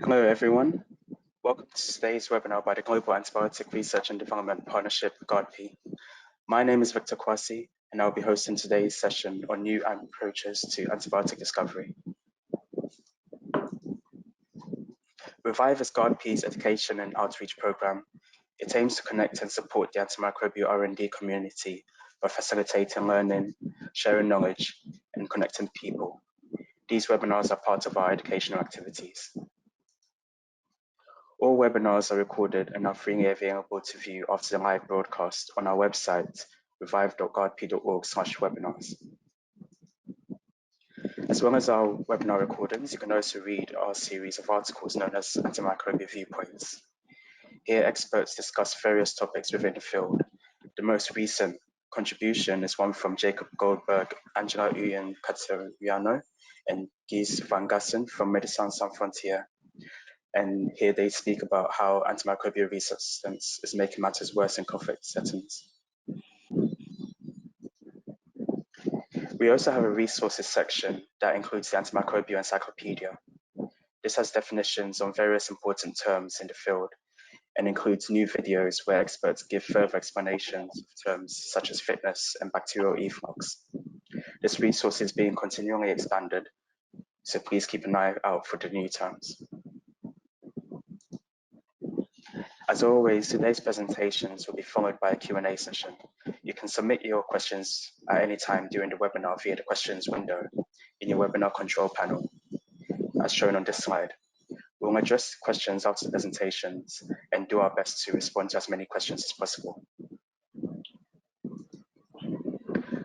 Hello, everyone. Welcome to today's webinar by the Global Antibiotic Research and Development Partnership, GARDP. My name is Victor Kwasi, and I'll be hosting today's session on new approaches to antibiotic discovery. Revive is GARDP's education and outreach program. It aims to connect and support the antimicrobial R&D community by facilitating learning, sharing knowledge, and connecting people. These webinars are part of our educational activities. All webinars are recorded and are freely available to view after the live broadcast on our website, revive.gardp.org/webinars. As well as our webinar recordings, you can also read our series of articles known as Antimicrobial Viewpoints. Here, experts discuss various topics within the field. The most recent contribution is one from Jacob Goldberg, Angela Uyen Cateriano, and Gilles van Gassen from Médecins Sans Frontières. And here they speak about how antimicrobial resistance is making matters worse in conflict settings. We also have a resources section that includes the Antimicrobial Encyclopedia. This has definitions on various important terms in the field and includes new videos where experts give further explanations of terms such as fitness and bacterial efflux. This resource is being continually expanded, so please keep an eye out for the new terms. As always, today's presentations will be followed by a Q&A session. You can submit your questions at any time during the webinar via the questions window in your webinar control panel, as shown on this slide. We'll address questions after the presentations and do our best to respond to as many questions as possible.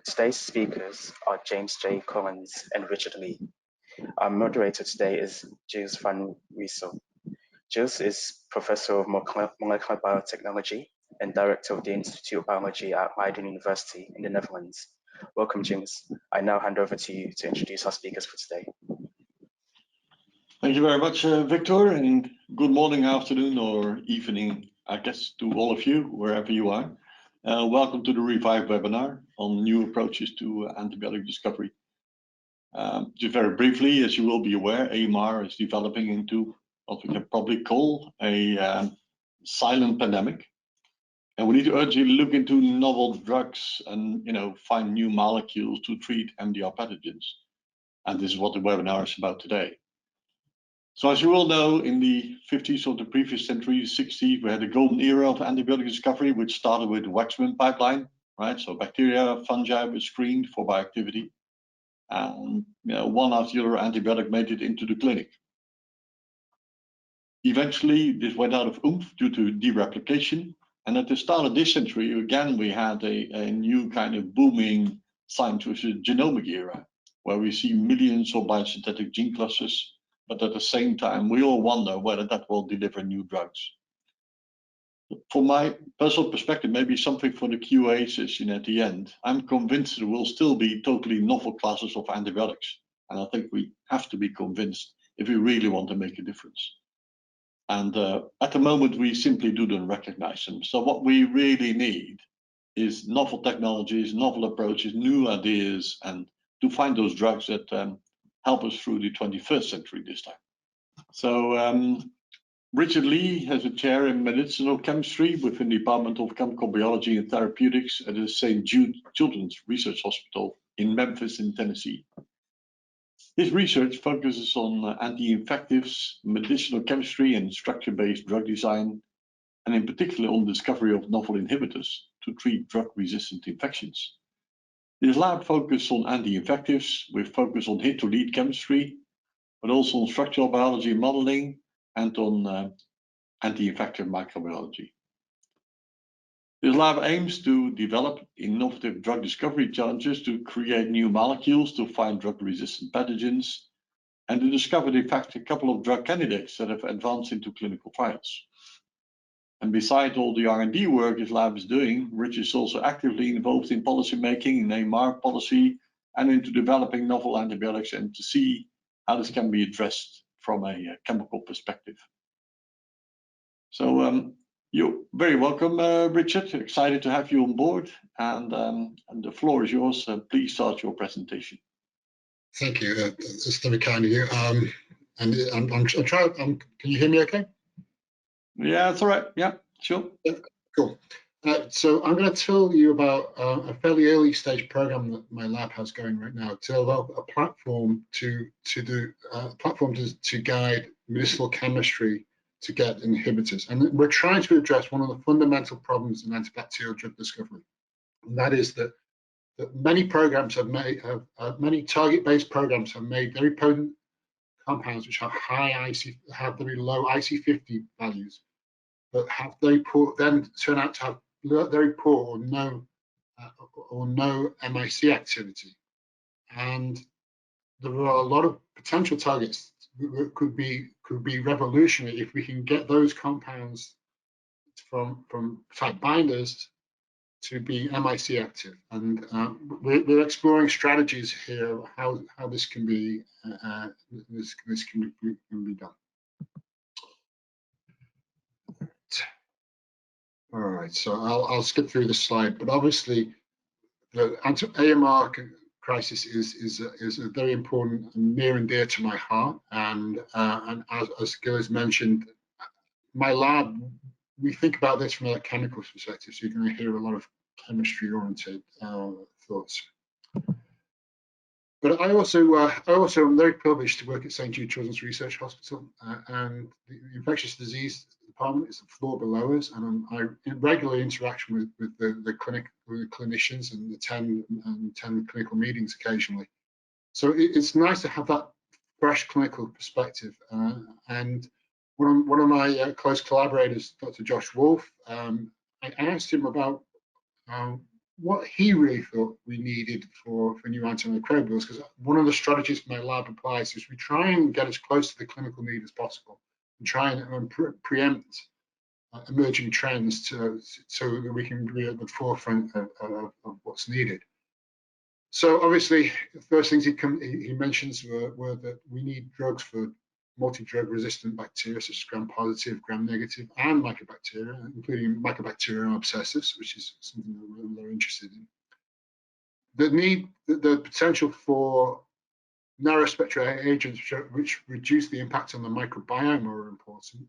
Today's speakers are James J. Collins and Richard Lee. Our moderator today is Gilles van Wezel. Gilles is Professor of Molecular Biotechnology and Director of the Institute of Biology at Leiden University in the Netherlands. Welcome, Gilles. I now hand over to you to introduce our speakers for today. Thank you very much, Victor, and good morning, afternoon, or evening, I guess, to all of you, wherever you are. Welcome to the Revive webinar on new approaches to antibiotic discovery. Just very briefly, as you will be aware, AMR is developing into what we can probably call a silent pandemic, and we need to urgently look into novel drugs and find new molecules to treat MDR pathogens. And this is what the webinar is about today. So as you all know, in the 50s of the previous century, 60s, we had a golden era of antibiotic discovery, which started with the Wezel pipeline, right? So bacteria, fungi were screened for bioactivity, and one after the other antibiotic made it into the clinic. Eventually, this went out of oomph due to dereplication. And at the start of this century, again, we had a new kind of booming science, which is the genomic era, where we see millions of biosynthetic gene clusters. But at the same time, we all wonder whether that will deliver new drugs. From my personal perspective, maybe something for the QA session at the end, I'm convinced there will still be totally novel classes of antibiotics. And I think we have to be convinced if we really want to make a difference. And at the moment, we simply don't recognize them. So what we really need is novel technologies, novel approaches, new ideas, and to find those drugs that help us through the 21st century this time. So Richard Lee has a chair in medicinal chemistry within the Department of Chemical Biology and Therapeutics at the St. Jude Children's Research Hospital in Memphis in Tennessee. His research focuses on anti-infectives, medicinal chemistry, and structure-based drug design, and in particular on the discovery of novel inhibitors to treat drug-resistant infections. His lab focuses on anti-infectives with focus on hit-to-lead chemistry, but also on structural biology modeling and on anti-infective microbiology. His lab aims to develop innovative drug discovery challenges to create new molecules to find drug-resistant pathogens and to discover, in fact, a couple of drug candidates that have advanced into clinical trials. And besides all the R&D work his lab is doing, Rich is also actively involved in policy making, in AMR policy, and into developing novel antibiotics and to see how this can be addressed from a chemical perspective. So you're very welcome, Richard. Excited to have you on board, and the floor is yours. Please start your presentation. Thank you. It's very kind of you. And I'm trying. Can you hear me? Okay. Yeah, it's all right. Yeah, sure. Yeah, cool. So I'm going to tell you about a fairly early stage program that my lab has going right now to develop a platform to guide medicinal chemistry to get inhibitors. And we're trying to address one of the fundamental problems in antibacterial drug discovery, and that is that many programs have made many target-based programs have made very potent compounds which have very low IC50 values, but have very poor, then turn out to have very poor or no MIC activity. And there are a lot of potential targets that could be revolutionary if we can get those compounds from fat binders to be MIC active. And we're exploring strategies here of how this can be this can be done. All right, so I'll skip through the slide, but obviously the AMR crisis is a very important and near and dear to my heart. And as Gilles mentioned, my lab, we think about this from a chemical perspective, so you're going to hear a lot of chemistry-oriented thoughts. But I also am very privileged to work at St. Jude Children's Research Hospital, and the infectious disease department is the floor below us, and I'm in regular interaction with the clinicians and the 10 clinical meetings occasionally. So it's nice to have that fresh clinical perspective. And one of my close collaborators, Dr. Josh Wolf, I asked him about what he really thought we needed for new antimicrobials, because one of the strategies my lab applies is we try and get as close to the clinical need as possible and try and preempt emerging trends so that we can be at the forefront of what's needed. So obviously, the first things he mentions were that we need drugs for multi-drug resistant bacteria such as gram-positive, gram-negative, and mycobacteria, including mycobacterial abscessus, which is something that we're interested in. The potential for narrow spectral agents which reduce the impact on the microbiome are important.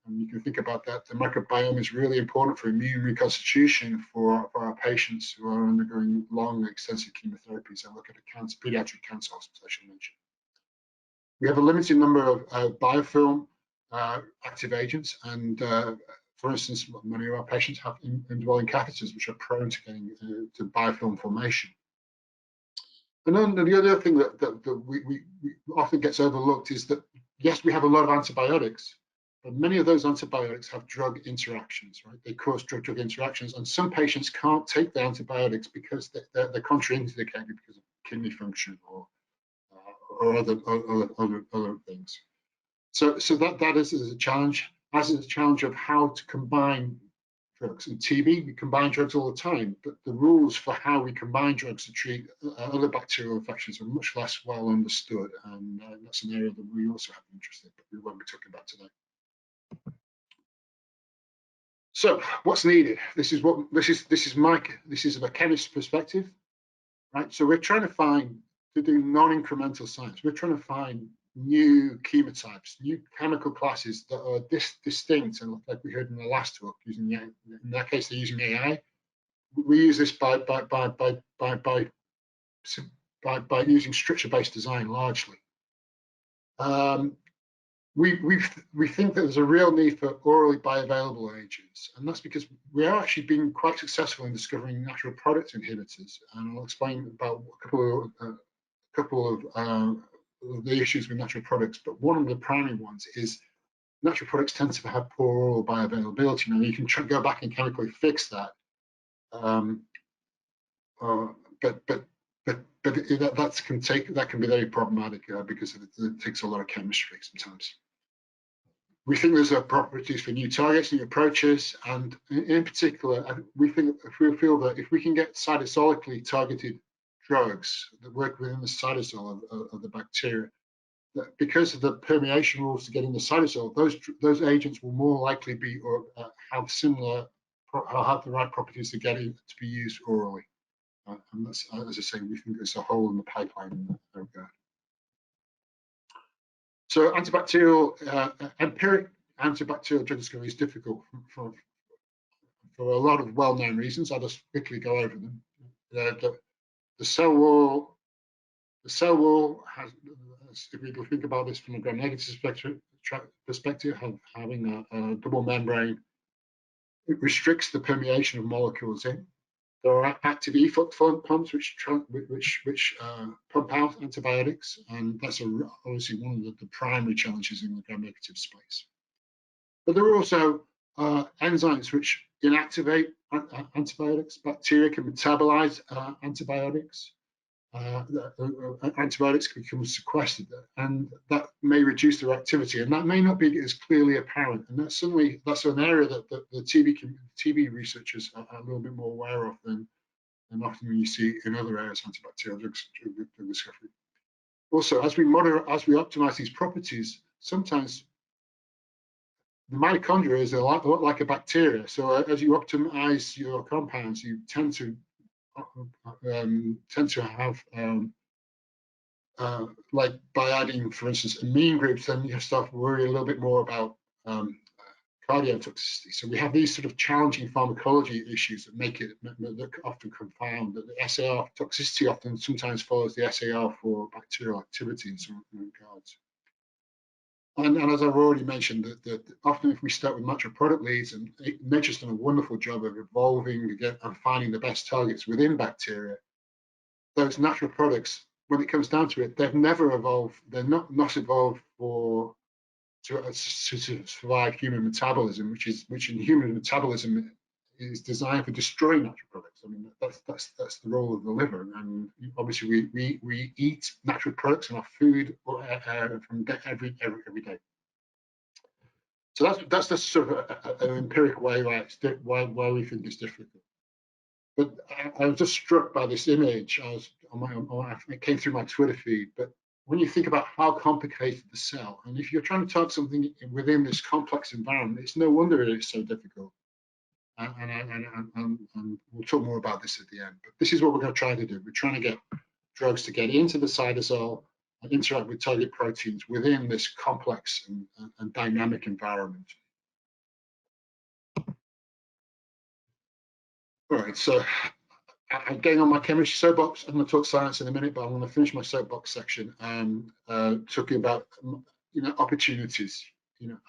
And you can think about that. The microbiome is really important for immune reconstitution for our patients who are undergoing long, extensive chemotherapies. I look at a pediatric cancer hospital, I should mention. We have a limited number of biofilm active agents, and for instance, many of our patients have indwelling catheters, which are prone to getting to biofilm formation. And then the other thing that we often gets overlooked is that, yes, we have a lot of antibiotics, but many of those antibiotics have drug interactions, right? They cause drug interactions, and some patients can't take the antibiotics because they're contraindicated because of kidney function or other things. So that is a challenge, as is a challenge of how to combine drugs. In TB, we combine drugs all the time, but the rules for how we combine drugs to treat other bacterial infections are much less well understood, and that's an area that we also have interest in, but we won't be talking about today. So what's needed? This is a chemist's perspective, right? So we're trying to do non-incremental science. We're trying to find new chemotypes, new chemical classes that are distinct, and like we heard in the last talk, in that case they're using AI. We use this by using structure-based design largely. We think that there's a real need for orally bioavailable agents, and that's because we are actually being quite successful in discovering natural product inhibitors, and I'll explain about a couple of the issues with natural products, but one of the primary ones is natural products tend to have poor oral bioavailability. Now you can go back and chemically fix that, but that can be very problematic because it takes a lot of chemistry sometimes. We think there's properties for new targets, new approaches, and in particular, we feel that if we can get cytosolically targeted drugs that work within the cytosol of the bacteria, that because of the permeation rules to get in the cytosol, those agents will more likely be or have the right properties to get in to be used orally. And that's, as I say, we think there's a hole in the pipeline in that regard. So antibacterial, empiric antibacterial drug discovery is difficult for a lot of well-known reasons. I'll just quickly go over them. The cell wall has, if we think about this from a gram-negative perspective, having a double membrane, it restricts the permeation of molecules in. There are active efflux pumps which pump out antibiotics, and that's obviously one of the primary challenges in the gram-negative space. But there are also enzymes which inactivate antibiotics. Bacteria can metabolize antibiotics. Antibiotics can become sequestered, and that may reduce their activity, and that may not be as clearly apparent. And that's an area that the TB researchers are a little bit more aware of than often you see in other areas of antibacterial drug discovery. Also, as we optimize these properties, sometimes the mitochondria is a lot like a bacteria. So as you optimize your compounds, you tend to have like by adding, for instance, amine groups, then you start to worry a little bit more about cardiotoxicity. So we have these sort of challenging pharmacology issues that often confound that the SAR toxicity sometimes follows the SAR for bacterial activity in some regards. And as I've already mentioned, that often if we start with natural product leads, and nature's done a wonderful job of evolving and finding the best targets within bacteria, those natural products, when it comes down to it, they've never evolved. They're not evolved to survive human metabolism, which in human metabolism is designed for destroying natural products. I mean, that's the role of the liver, and obviously we eat natural products in our food from every day. So that's the sort of an empiric way why we think it's difficult. But I was just struck by this image. It came through my Twitter feed, but when you think about how complicated the cell, and if you're trying to target something within this complex environment, it's no wonder it is so difficult. And we'll talk more about this at the end. But this is what we're going to try to do. We're trying to get drugs to get into the cytosol and interact with target proteins within this complex and dynamic environment. All right, so I'm getting on my chemistry soapbox. I'm going to talk science in a minute, but I'm going to finish my soapbox section talking about opportunities.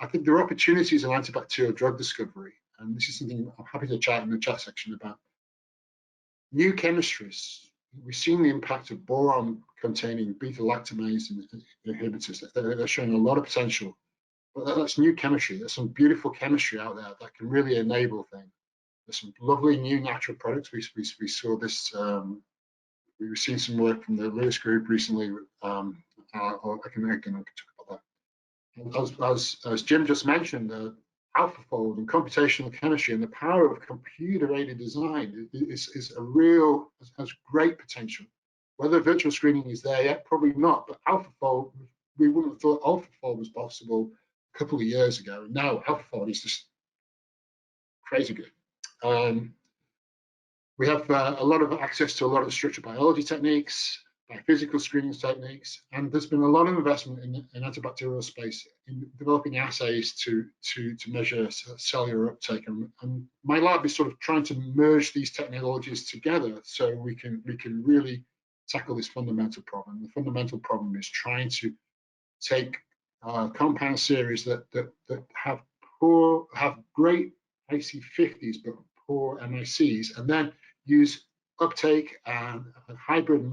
I think there are opportunities in antibacterial drug discovery, and this is something I'm happy to chat in the chat section about. New chemistries. We've seen the impact of boron-containing beta-lactamase inhibitors. They're showing a lot of potential, but that's new chemistry. There's some beautiful chemistry out there that can really enable things. There's some lovely new natural products. We saw this. We've seen some work from the Lewis group recently. I can talk about that. As Jim just mentioned, AlphaFold and computational chemistry and the power of computer-aided design has great potential. Whether virtual screening is there yet, probably not. But AlphaFold, we wouldn't have thought AlphaFold was possible a couple of years ago. Now AlphaFold is just crazy good. We have a lot of access to a lot of structural biology techniques, biophysical screening techniques, and there's been a lot of investment in antibacterial space in developing assays to measure cellular uptake. And my lab is sort of trying to merge these technologies together so we can really tackle this fundamental problem. The fundamental problem is trying to take compound series that have great IC50s but poor MICs, and then use uptake and a hybrid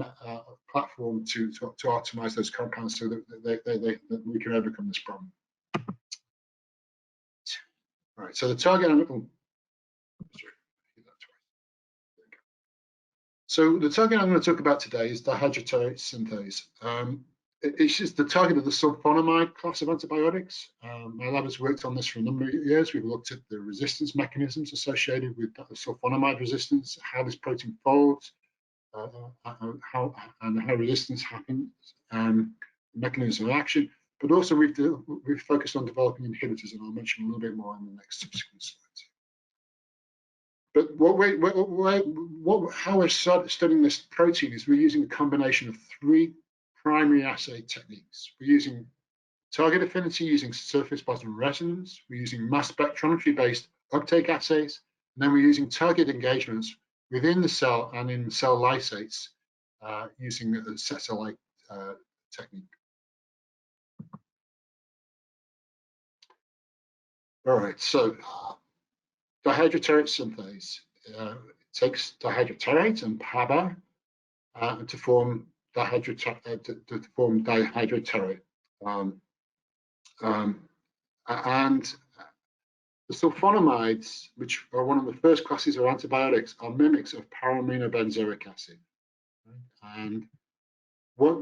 platform to optimize those compounds so that we can overcome this problem. All right, so the target. So the target I'm going to talk about today is dihydroterex synthase. It's just the target of the sulfonamide class of antibiotics. My lab has worked on this for a number of years. We've looked at the resistance mechanisms associated with sulfonamide resistance, how this protein folds, how resistance happens, mechanism of action. But also we've focused on developing inhibitors, and I'll mention a little bit more in the next subsequent slides. But how we're studying this protein is we're using a combination of three primary assay techniques. We're using target affinity using surface plasmon resonance. We're using mass spectrometry-based uptake assays, and then we're using target engagements within the cell and in cell lysates using the Setzer-like technique. All right, so dihydroterate synthase takes dihydroterate and PABA to form dihydroterate. And the sulfonamides, which are one of the first classes of antibiotics, are mimics of paraaminobenzoic acid. And what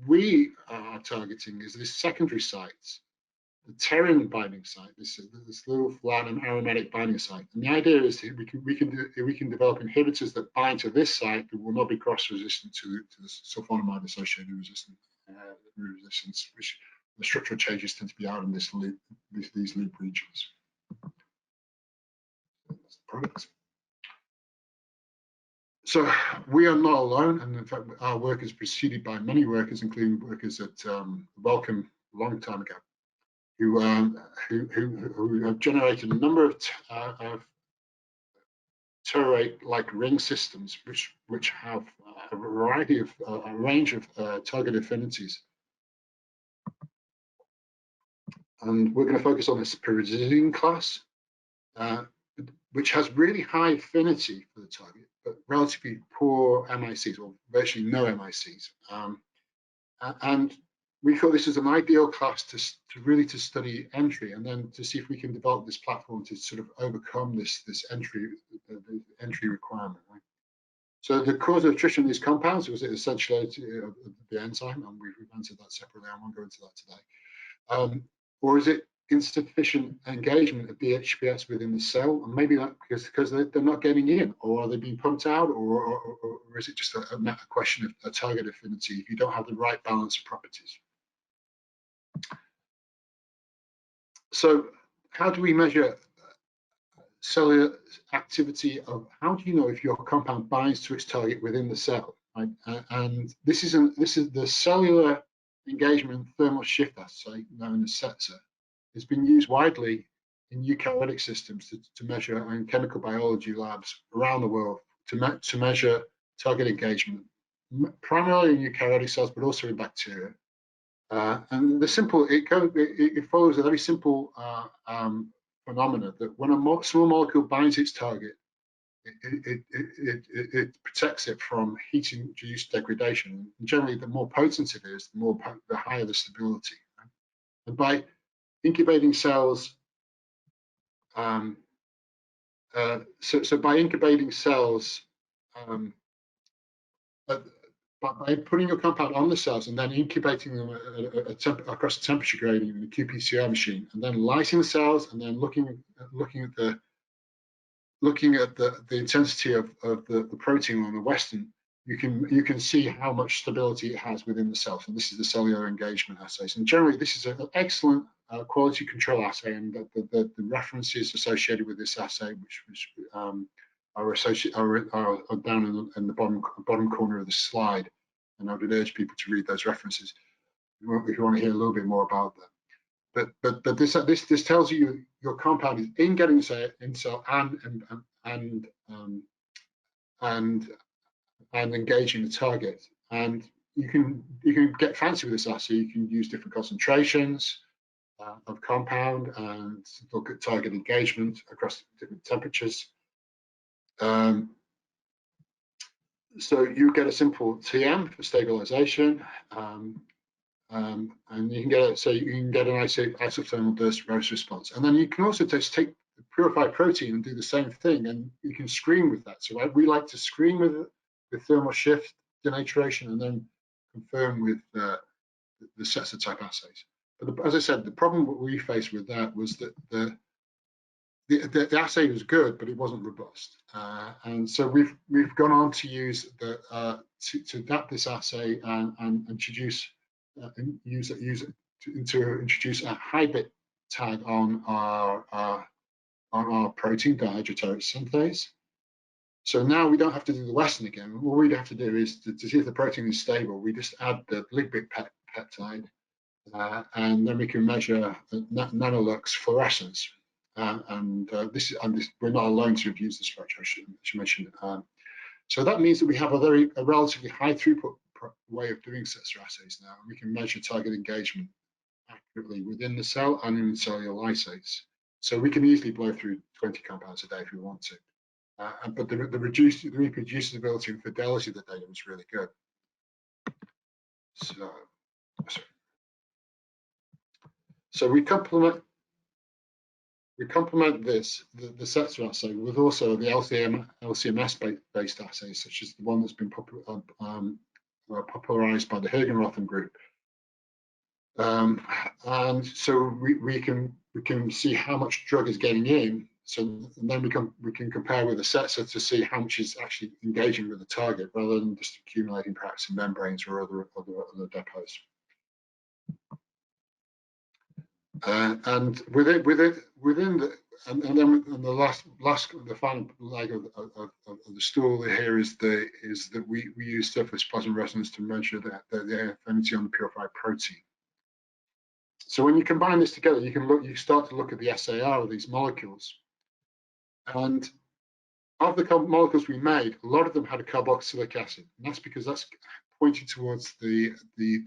we are targeting is this secondary sites, the pterin binding site, this little flat and aromatic binding site. And the idea is that we can develop inhibitors that bind to this site that will not be cross-resistant to the sulfonamide-associated resistance, which the structural changes tend to be out in this loop, these loop regions. So we are not alone, and in fact, our work is preceded by many workers, including workers at Wellcome a long time ago, who have generated a number of terate-like ring systems, which have a variety of a range of target affinities. And we're going to focus on this pyridine class, which has really high affinity for the target, but relatively poor MICs, or virtually no MICs. And we thought this is an ideal class to really study entry, and then to see if we can develop this platform to sort of overcome this entry requirement. Right? So the cause of attrition of these compounds was essentiality of the enzyme, and we've answered that separately. I won't go into that today. Or is it insufficient engagement of DHPS within the cell, and maybe that because they're not getting in, or are they being pumped out, or is it just a question of a target affinity if you don't have the right balance of properties? So how do we measure cellular activity of, how do you know if your compound binds to its target within the cell? Right? And this is the cellular engagement thermal shift assay known as Setzer. It's been used widely in eukaryotic systems to measure in chemical biology labs around the world to measure target engagement, primarily in eukaryotic cells, but also in bacteria. And it follows a very simple phenomena that when a small molecule binds its target, it protects it from heat-induced degradation. And generally, the more potent it is, the higher the stability. Right? And by incubating cells, so by incubating cells, by putting your compound on the cells and then incubating them across a temperature gradient in a qPCR machine, and then lysing the cells, and then looking at the intensity of the protein on the western, you can see how much stability it has within the cells. And this is the cellular engagement assays. And generally, this is an excellent quality control assay, and the references associated with this assay, which are down in the bottom corner of the slide, and I would urge people to read those references if you want to hear a little bit more about them. But this tells you your compound is getting in cell and engaging the target. And you can get fancy with this assay. You can use different concentrations of compound and look at target engagement across different temperatures. So you get a simple TM for stabilization, and you can get an isothermal dose response. And then you can also just take the purified protein and do the same thing, and you can screen with that. So we like to screen with thermal shift denaturation, and then confirm with the Setzer type assays. But as I said, the problem we faced with that was that the assay was good, but it wasn't robust, and so we've gone on to use to adapt this assay and introduce a high bit tag on our protein dihydroterate synthase. So now we don't have to do the Western again. All we'd have to do is to see if the protein is stable. We just add the ligbit peptide and then we can measure nanolux fluorescence. We're not alone to have used the structure, I should mention. So that means that we have a relatively high throughput way of doing sensor assays now. We can measure target engagement accurately within the cell and in cellular lysates. So we can easily blow through 20 compounds a day if we want to. But the reproducibility and fidelity of the data was really good. So we complement this, the sensor assay, with also the LCMS-based assays, such as the one that's been popularized by the Hergenrothen group. And so we can see how much drug is getting in. So and then we can compare with the sensor to see how much is actually engaging with the target, rather than just accumulating perhaps in membranes or other depots. And within the final leg of the stool here is that we use surface plasma resonance to measure the affinity on the purified protein. So when you combine this together, you start to look at the SAR of these molecules, and of the molecules we made, a lot of them had a carboxylic acid, and that's because that's pointing towards the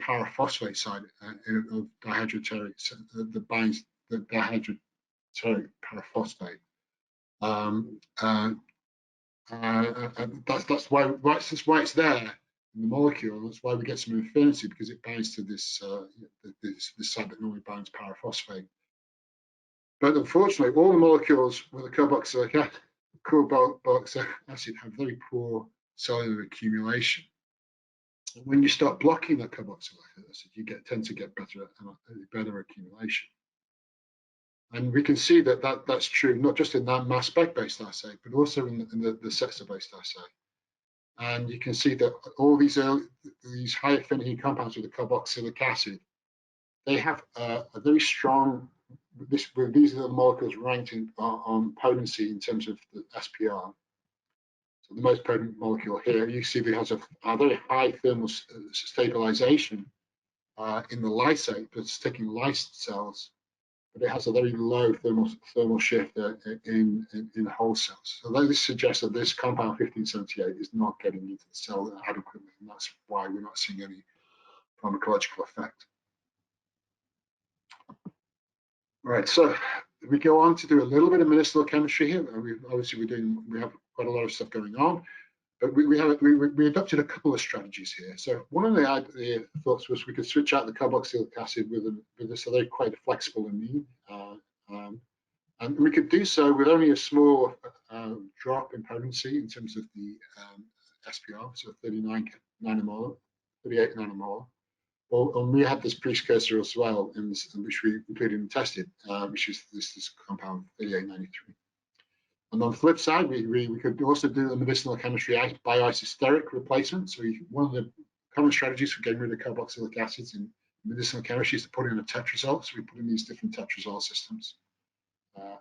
paraphosphate side of dihydroteric that binds the dihydroteric paraphosphate. That's why it's there in the molecule. That's why we get some affinity, because it binds to this side that normally binds paraphosphate. But unfortunately, all the molecules with a carboxylic acid have very poor cellular accumulation. When you start blocking that carboxylic acid, you tend to get better accumulation. And we can see that's true not just in that mass spec-based assay, but also in the sensor-based assay. And you can see that all these high affinity compounds with the carboxylic acid, they have a very strong. These are the molecules ranked on potency in terms of the SPR. So the most potent molecule here, you see, it has a very high thermal stabilization in the lysate, but sticking lysed cells. But it has a very low thermal shift in whole cells. So this suggests that this compound 1578 is not getting into the cell adequately, and that's why we're not seeing any pharmacological effect. Right, so we go on to do a little bit of medicinal chemistry here. We have quite a lot of stuff going on, but we adopted a couple of strategies here. So one of the thoughts was we could switch out the carboxylic acid with this, so they're quite flexible amine, and we could do so with only a small drop in potency in terms of the SPR, so 38 nanomolar. And we had this precursor as well, which we included and tested, which is this compound 3893. And on the flip side, we could also do the medicinal chemistry bioisosteric replacement. So one of the common strategies for getting rid of carboxylic acids in medicinal chemistry is to put in a tetrazole. So we put in these different tetrazole systems.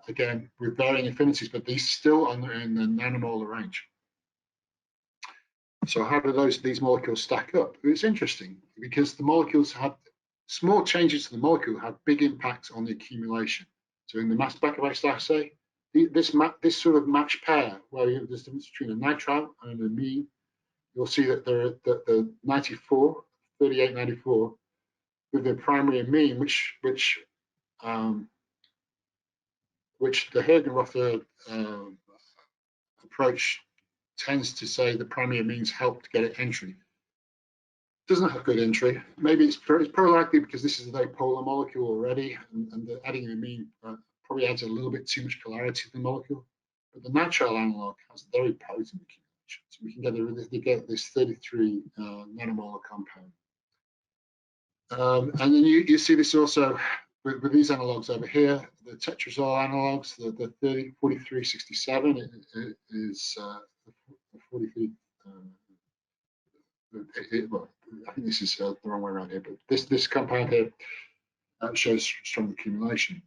Again, with varying affinities, but these still are in the nanomolar range. So how do these molecules stack up? It's interesting because the molecules have small changes to the molecule have big impacts on the accumulation. So in the mass spec-based assay, this sort of match pair where you have this difference between a nitrile and an amine, you'll see that the 3894 with the primary amine, which the Hergenrothen approach tends to say the primary amines help to get it entry. Doesn't have good entry. Maybe it's probably likely because this is a very polar molecule already, and the adding an amine probably adds a little bit too much polarity to the molecule. But the nitrile analog has very potent accumulation, so we can get this 33 nanomolar compound. And then you see this also with these analogs over here. The tetrazole analogs, the 4367 is 43. Well, I think this is the wrong way around here, but this compound here shows strong accumulation.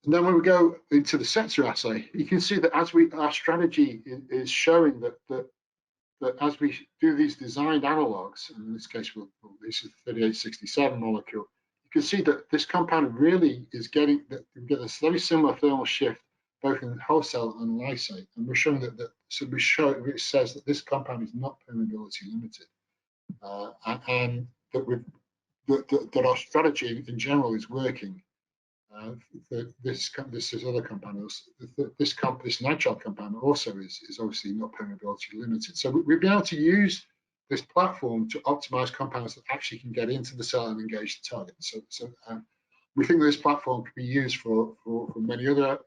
And then when we go into the sensor assay, you can see that as our strategy is showing that that as we do these designed analogues, and in this case, this is the 3867 molecule, you can see that this compound really is getting that we get this very similar thermal shift both in whole cell and lysate, and we're showing that so we show it says that this compound is not permeability limited, and that our strategy in general is working. This other compound, this nitrile compound also is obviously not permeability limited. So we've been able to use this platform to optimize compounds that actually can get into the cell and engage the target. So we think this platform can be used for many other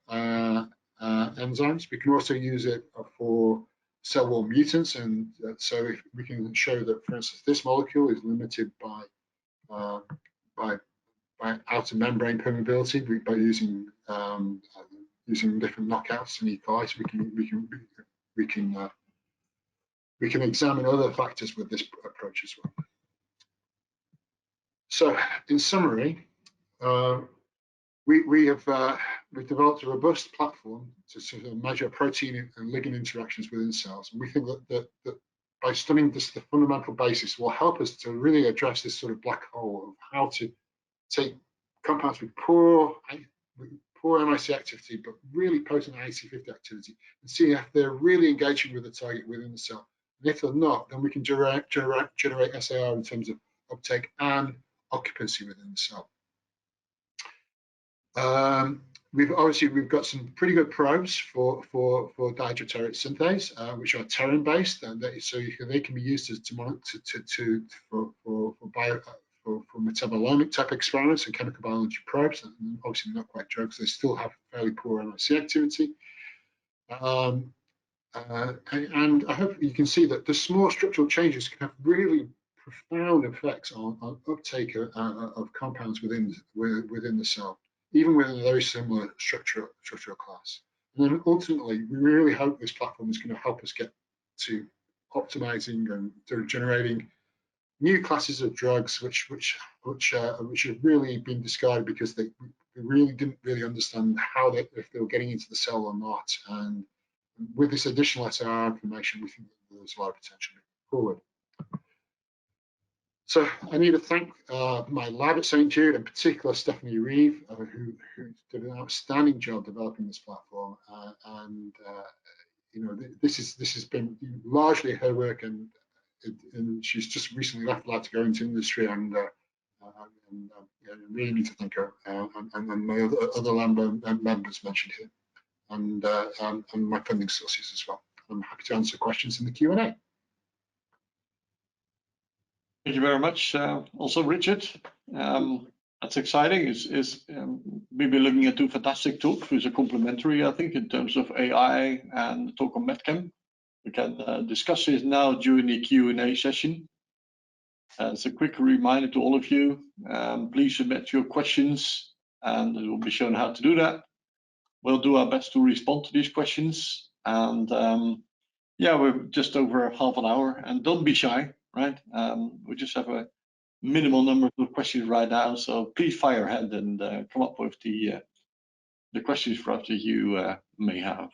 enzymes. We can also use it for cell wall mutants, and so if we can show that, for instance, this molecule is limited by outer membrane permeability by using different knockouts in E. coli, so we can examine other factors with this approach as well. So, in summary, we've developed a robust platform to sort of measure protein and ligand interactions within cells, and we think that by studying the fundamental basis will help us to really address this sort of black hole of how to take compounds with poor MIC activity but really potent IC50 activity and see if they're really engaging with the target within the cell. And if they're not, then we can generate SAR in terms of uptake and occupancy within the cell. We've got some pretty good probes for dihydroterate synthase, which are terran based, and they can be used to monitor for metabolomic type experiments and chemical biology probes, and obviously not quite drugs. They still have fairly poor MIC activity. And I hope you can see that the small structural changes can have really profound effects on uptake of compounds within the cell, even within a very similar structural class. And then ultimately, we really hope this platform is going to help us get to optimizing and generating new classes of drugs which have really been discarded because they really didn't understand if they were getting into the cell or not. And with this additional SAR information, we think that there's a lot of potential moving forward. So I need to thank my lab at St. Jude, in particular Stephanie Reeve, who did an outstanding job developing this platform. This has been largely her work, and she's just recently left the lab to go into industry, and really need to thank her and my other lab members mentioned here, and my funding sources as well. I'm happy to answer questions in the Q&A. Thank you very much. Also, Richard, that's exciting. We've been looking at two fantastic talks, which are complementary, I think, in terms of AI and the talk on MedChem. We can discuss this now during the Q&A session. As a quick reminder to all of you, please submit your questions, and it will be shown how to do that. We'll do our best to respond to these questions, and yeah, we're just over half an hour, and don't be shy, right? We just have a minimal number of questions right now, so please fire ahead and come up with the questions for us that you may have.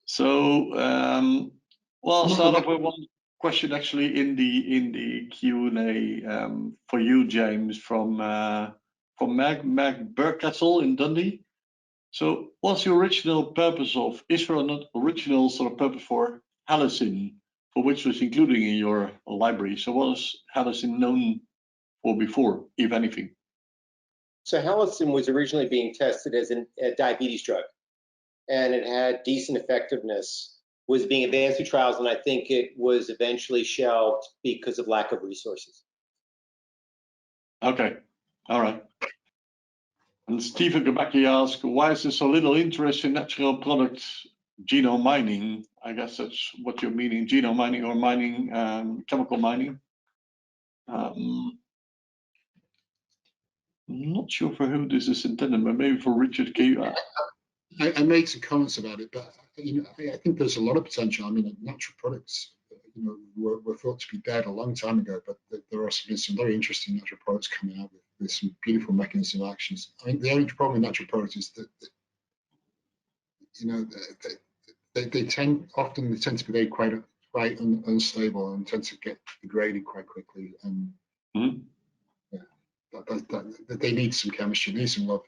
So, well, I'll start off with one question actually in the Q&A for you, James, from Meg Burkettle in Dundee. So, what's the original purpose of? Is there an original sort of purpose for halicin, for which was included in your library? So, what is halicin known for before, if anything? So, halicin was originally being tested as a diabetes drug, and it had decent effectiveness, was being advanced through trials, and I think it was eventually shelved because of lack of resources. Okay, all right. And Stephen Gabacki asked, why is there so little interest in natural products genome mining? I guess that's what you're meaning, genome mining or mining, chemical mining. I'm not sure for who this is intended, but maybe for Richard K. I made some comments about it, but I think there's a lot of potential. I mean, natural products, were thought to be dead a long time ago, but there are some very interesting natural products coming out with some beautiful mechanisms of actions. I think the only problem with natural products is that they tend to be quite unstable and tend to get degraded quite quickly. And yeah, that they need some chemistry, they need some love.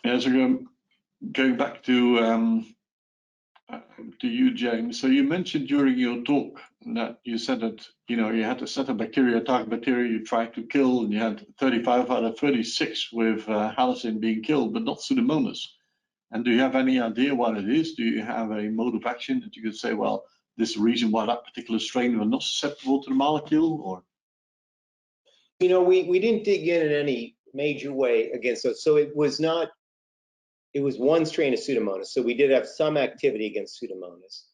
Yeah, so going back to you, James. So you mentioned during your talk that you said that you had a set of bacteria, target bacteria you tried to kill, and you had 35 out of 36 with halicin being killed, but not Pseudomonas. And do you have any idea what it is? Do you have a mode of action that you could say, well, this is the reason why that particular strain was not susceptible to the molecule? Or we didn't dig in any major way against those. So it was one strain of Pseudomonas. So we did have some activity against Pseudomonas.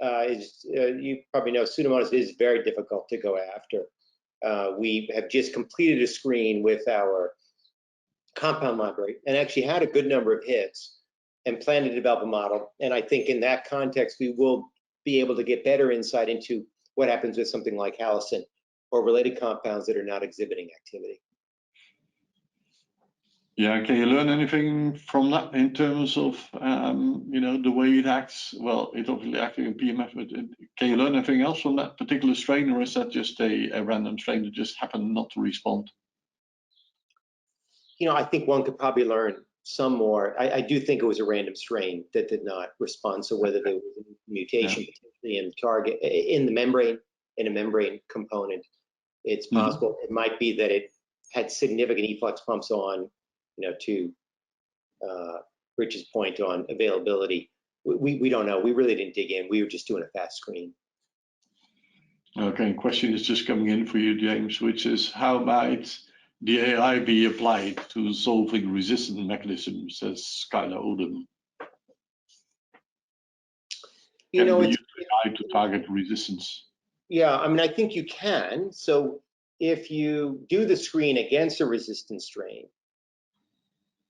You probably know Pseudomonas is very difficult to go after. We have just completed a screen with our compound library and actually had a good number of hits and plan to develop a model. And I think in that context, we will be able to get better insight into what happens with something like halicin or related compounds that are not exhibiting activity. Yeah, can you learn anything from that in terms of the way it acts? Well, it obviously acting in PMF, but can you learn anything else from that particular strain, or is that just a random strain that just happened not to respond? I think one could probably learn some more. I do think it was a random strain that did not respond. So whether there was a mutation potentially in target in the membrane, in a membrane component, it's possible. It might be that it had significant efflux pumps on, to Rich's point on availability. We don't know. We really didn't dig in. We were just doing a fast screen. Okay, question is just coming in for you, James, which is how might the AI be applied to solving resistance mechanisms, says Skylar Odom? Can we use AI to target resistance? Yeah, I mean, I think you can. So if you do the screen against a resistant strain,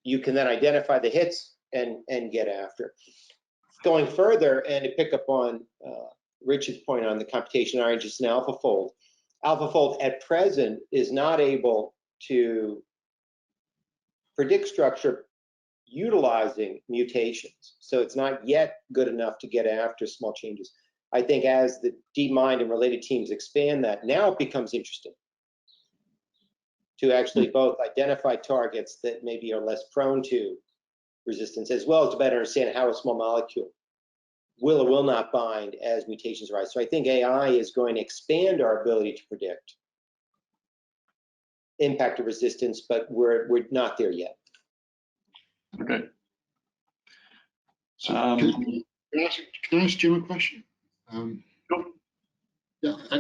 you can then identify the hits and get after. Going further, and to pick up on Richard's point on the computation RNGs and AlphaFold, AlphaFold at present is not able to predict structure utilizing mutations. So it's not yet good enough to get after small changes. I think as the DeepMind and related teams expand that, now it becomes interesting to actually both identify targets that maybe are less prone to resistance, as well as to better understand how a small molecule will or will not bind as mutations arise. So I think AI is going to expand our ability to predict impact of resistance, but we're not there yet. Okay. So can I ask Jim a question? Yeah, I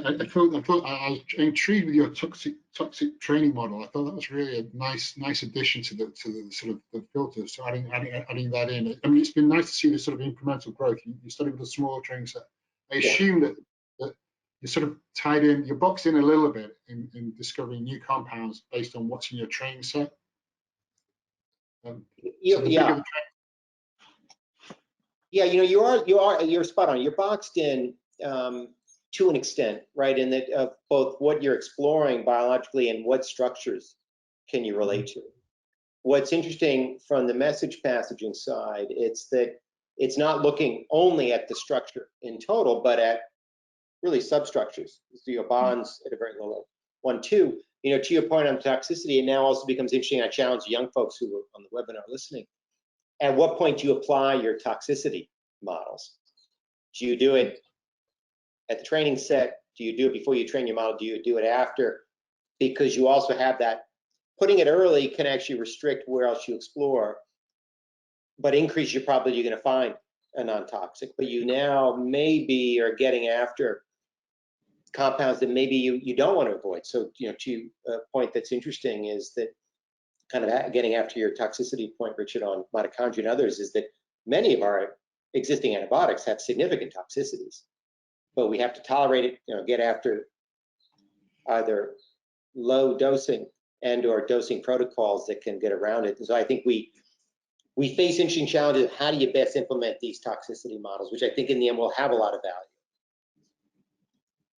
was intrigued with your toxic training model. I thought that was really a nice addition to the sort of the filters. So adding that in. I mean, it's been nice to see this sort of incremental growth. You started with a smaller training set. I assume that you sort of tied in, you boxed in a little bit in discovering new compounds based on what's in your training set. Yeah, you're spot on. You're boxed in to an extent, right? In that of both what you're exploring biologically and what structures can you relate to. What's interesting from the message passaging side, it's that it's not looking only at the structure in total, but at really substructures, so your bonds at a very low level. 1, 2, to your point on toxicity, it now also becomes interesting. I challenge young folks who are on the webinar listening. At what point do you apply your toxicity models? Do you do it at the training set? Do you do it before you train your model? Do you do it after? Because you also have that, putting it early can actually restrict where else you explore, but increase your probability you're going to find a non-toxic. But you now maybe are getting after compounds that maybe you don't want to avoid. So, to a point that's interesting is that kind of getting after your toxicity point, Richard, on mitochondria and others, is that many of our existing antibiotics have significant toxicities, but we have to tolerate it, get after either low dosing and or dosing protocols that can get around it. And so I think we face interesting challenges of how do you best implement these toxicity models, which I think in the end will have a lot of value.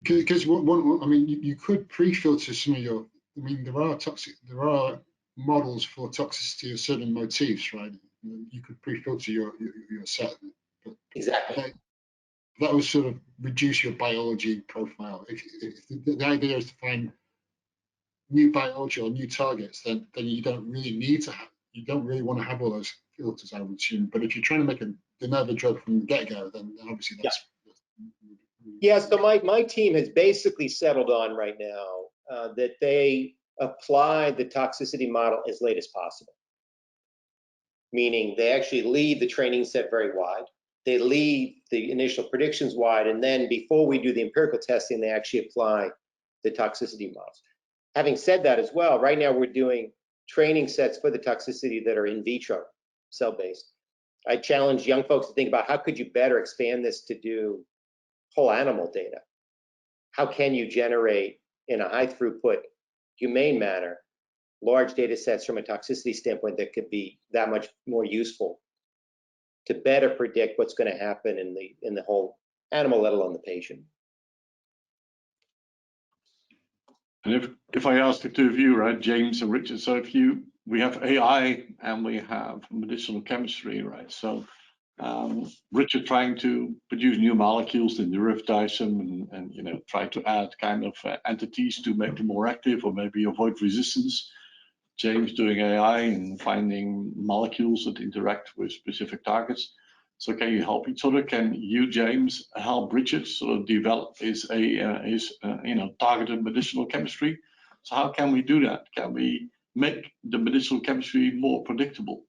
Because I mean, you could pre-filter some of your. I mean, there are models for toxicity of certain motifs, right? you could pre-filter your set. But Exactly. That would sort of reduce your biology profile. If the idea is to find new biology or new targets, then you don't really need to have, you don't really want to have all those filters, I would assume. But if you're trying to make a de novo drug from the get-go, then obviously that's. Yeah, so my team has basically settled on right now that they apply the toxicity model as late as possible. Meaning they actually leave the training set very wide. They leave the initial predictions wide, and then before we do the empirical testing, they actually apply the toxicity models. Having said that as well, right now we're doing training sets for the toxicity that are in vitro, cell-based. I challenge young folks to think about how could you better expand this to do whole animal data? How can you generate in a high throughput, humane manner, large data sets from a toxicity standpoint that could be that much more useful to better predict what's going to happen in the whole animal, let alone the patient. And if I ask the two of you, right, James and Richard, so we have AI and we have medicinal chemistry, right? So Richard trying to produce new molecules and derivatize them and try to add kind of entities to make them more active or maybe avoid resistance. James doing AI and finding molecules that interact with specific targets. So can you help each other? Can you, James, help Richard sort of develop his targeted medicinal chemistry? So how can we do that? Can we make the medicinal chemistry more predictable?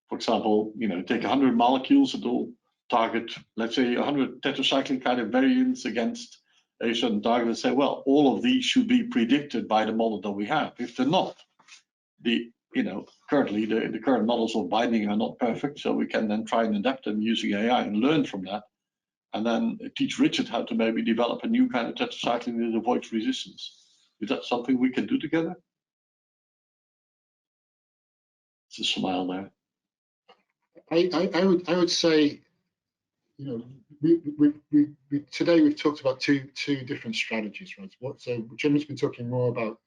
For example, take 100 molecules that will target, let's say, 100 tetracycline kind of variants against a certain target, and say, well, all of these should be predicted by the model that we have. If they're not, currently the current models of binding are not perfect, so we can then try and adapt them using AI and learn from that, and then teach Richard how to maybe develop a new kind of tetracycline that avoids resistance. Is that something we can do together? It's a smile there. I would say, we today we've talked about two different strategies, right? So Jim's been talking more about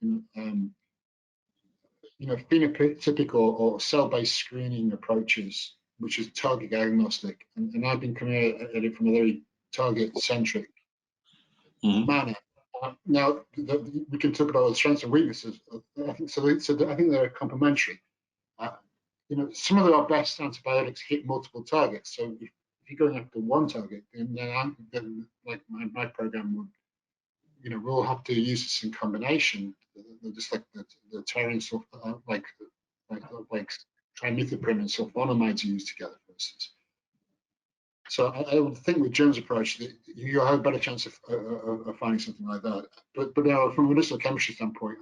phenotypic or cell-based screening approaches, which is target agnostic, and I've been coming at it from a very target-centric manner. Now we can talk about the strengths and weaknesses. I think so. I think they're complementary. Some of our best antibiotics hit multiple targets. So if you're going after one target, then like my program would, we'll have to use this in combination, just like the terran like trimethoprim and sulfonamides are used together, for instance. So I would think with Jim's approach that you have a better chance of finding something like that. But from a medicinal chemistry standpoint,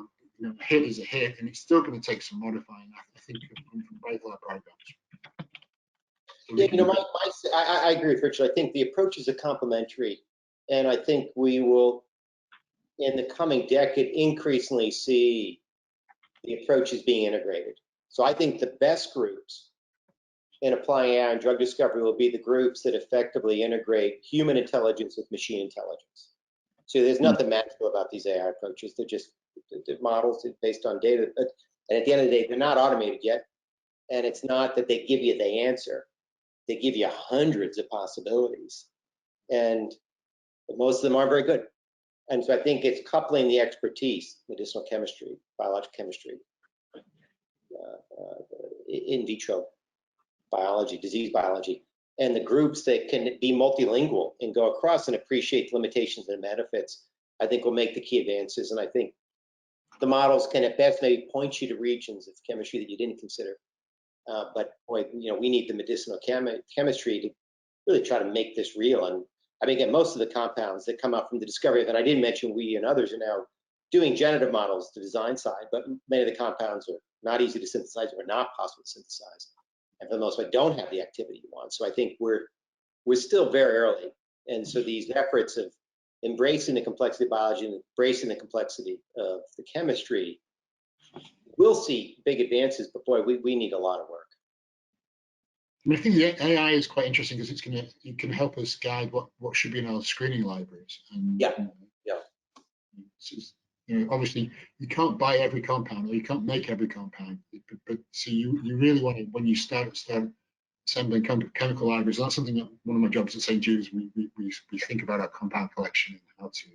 a hit is a hit, and it's still going to take some modifying, I think, from both our programs. So I agree with Richard. I think the approaches are complementary, and I think we will, in the coming decade, increasingly see the approaches being integrated. So I think the best groups in applying AI and drug discovery will be the groups that effectively integrate human intelligence with machine intelligence. So there's nothing magical about these AI approaches. They're just models based on data. And at the end of the day, they're not automated yet. And it's not that they give you the answer. They give you hundreds of possibilities. And most of them aren't very good. And so I think it's coupling the expertise, medicinal chemistry, biological chemistry, in vitro biology, disease biology, and the groups that can be multilingual and go across and appreciate the limitations and benefits, I think will make the key advances. And I think the models can at best maybe point you to regions of chemistry that you didn't consider. But boy, we need the medicinal chemistry to really try to make this real. And I mean, again, most of the compounds that come out from the discovery that I didn't mention, we and others are now doing generative models, the design side, but many of the compounds are not easy to synthesize or not possible to synthesize. And for the most part, don't have the activity you want. So I think we're still very early. And so these efforts of embracing the complexity of biology and embracing the complexity of the chemistry, we'll see big advances, but boy, we need a lot of work. I mean, I think the AI is quite interesting because it can help us guide what should be in our screening libraries. And, obviously you can't buy every compound or you can't make every compound, but so you really want to, when you start assembling chemical libraries. That's something that one of my jobs at St. Jude's, we think about our compound collection and how to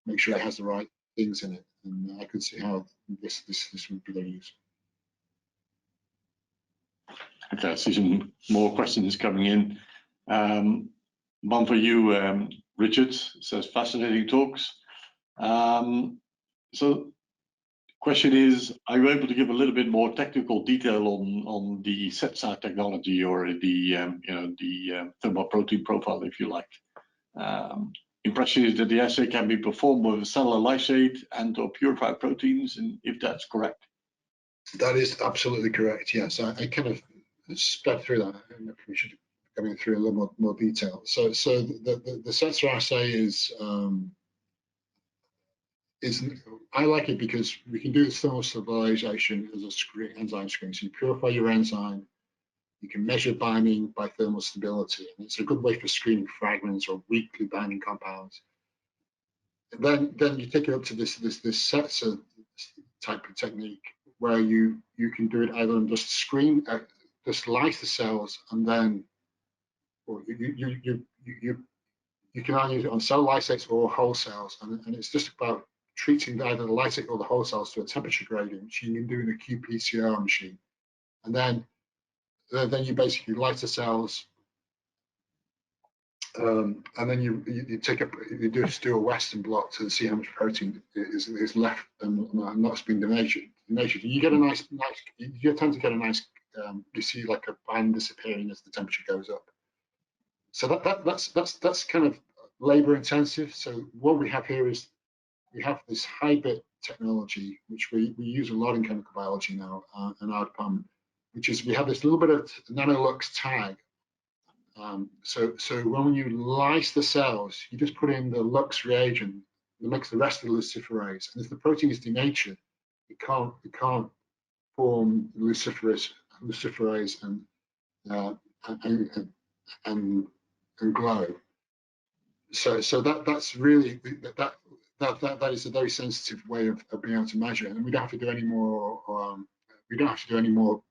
make sure it has the right things in it. And I could see how this would be very useful. Okay, I see some more questions coming in. One for you, Richard. It says fascinating talks. So question is, are you able to give a little bit more technical detail on the set-side technology, or the thermal protein profile, if you like? Impression is that the assay can be performed with a cellular lysate and or purified proteins, and if that's correct. That is absolutely correct. Yes, I kind of sped through that. We should go through a little more detail. So the sensor assay is I like it because we can do the thermal stabilization as a enzyme screen. So you purify your enzyme, you can measure binding by thermal stability, and it's a good way for screening fragments or weakly binding compounds. And then you take it up to this sensor type of technique where you can do it either on just screen, just lyse the cells, and then or you can either use it on cell lysates or whole cells, and it's just about treating either the lysate or the whole cells to a temperature gradient, which you can do in a qPCR machine. And then you basically lyse the cells, and then you just do a Western blot to see how much protein is left and not being denatured. You get a nice, you tend to get a nice, you see like a band disappearing as the temperature goes up. So that's kind of labor intensive. So what we have here is we have this high-bit technology, which we use a lot in chemical biology now in our department, which is we have this little bit of nanolux tag. So when you lyse the cells, you just put in the lux reagent that makes the rest of the luciferase, and if the protein is denatured, it can't form luciferase and glow. So that's really that is a very sensitive way of being able to measure it, and we don't have to do any more. We don't have to do any more.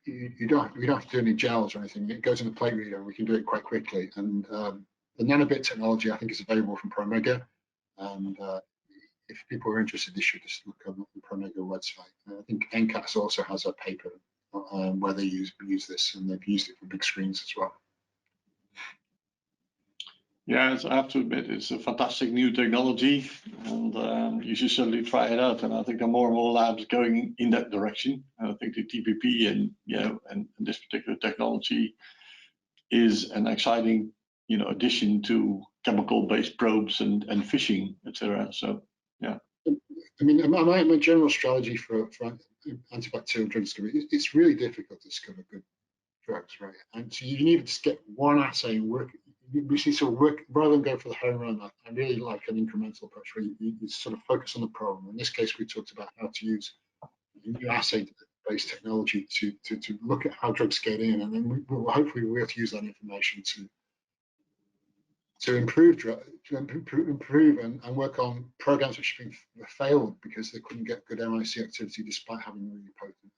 We don't have to do any gels or anything. It goes in the plate reader, and we can do it quite quickly. And the nanobit technology, I think, is available from Promega. And if people are interested, they should just look on the Promega website. I think NCATS also has a paper where they use this, and they've used it for big screens as well. Yeah, I have to admit, it's a fantastic new technology, and you should certainly try it out. And I think there are more and more labs going in that direction. And I think the TPP and this particular technology is an exciting, addition to chemical-based probes and fishing, etc. So, yeah. I mean, my general strategy for antibacterial drug discovery, it's really difficult to discover good drugs, right? And so you need to just get one assay and work. We see sort of work rather than go for the home run. I really like an incremental approach where you sort of focus on the problem. In this case, we talked about how to use new assay-based technology to look at how drugs get in, and then we'll hopefully be able to use that information to improve and work on programs which have been failed because they couldn't get good MIC activity despite having really potent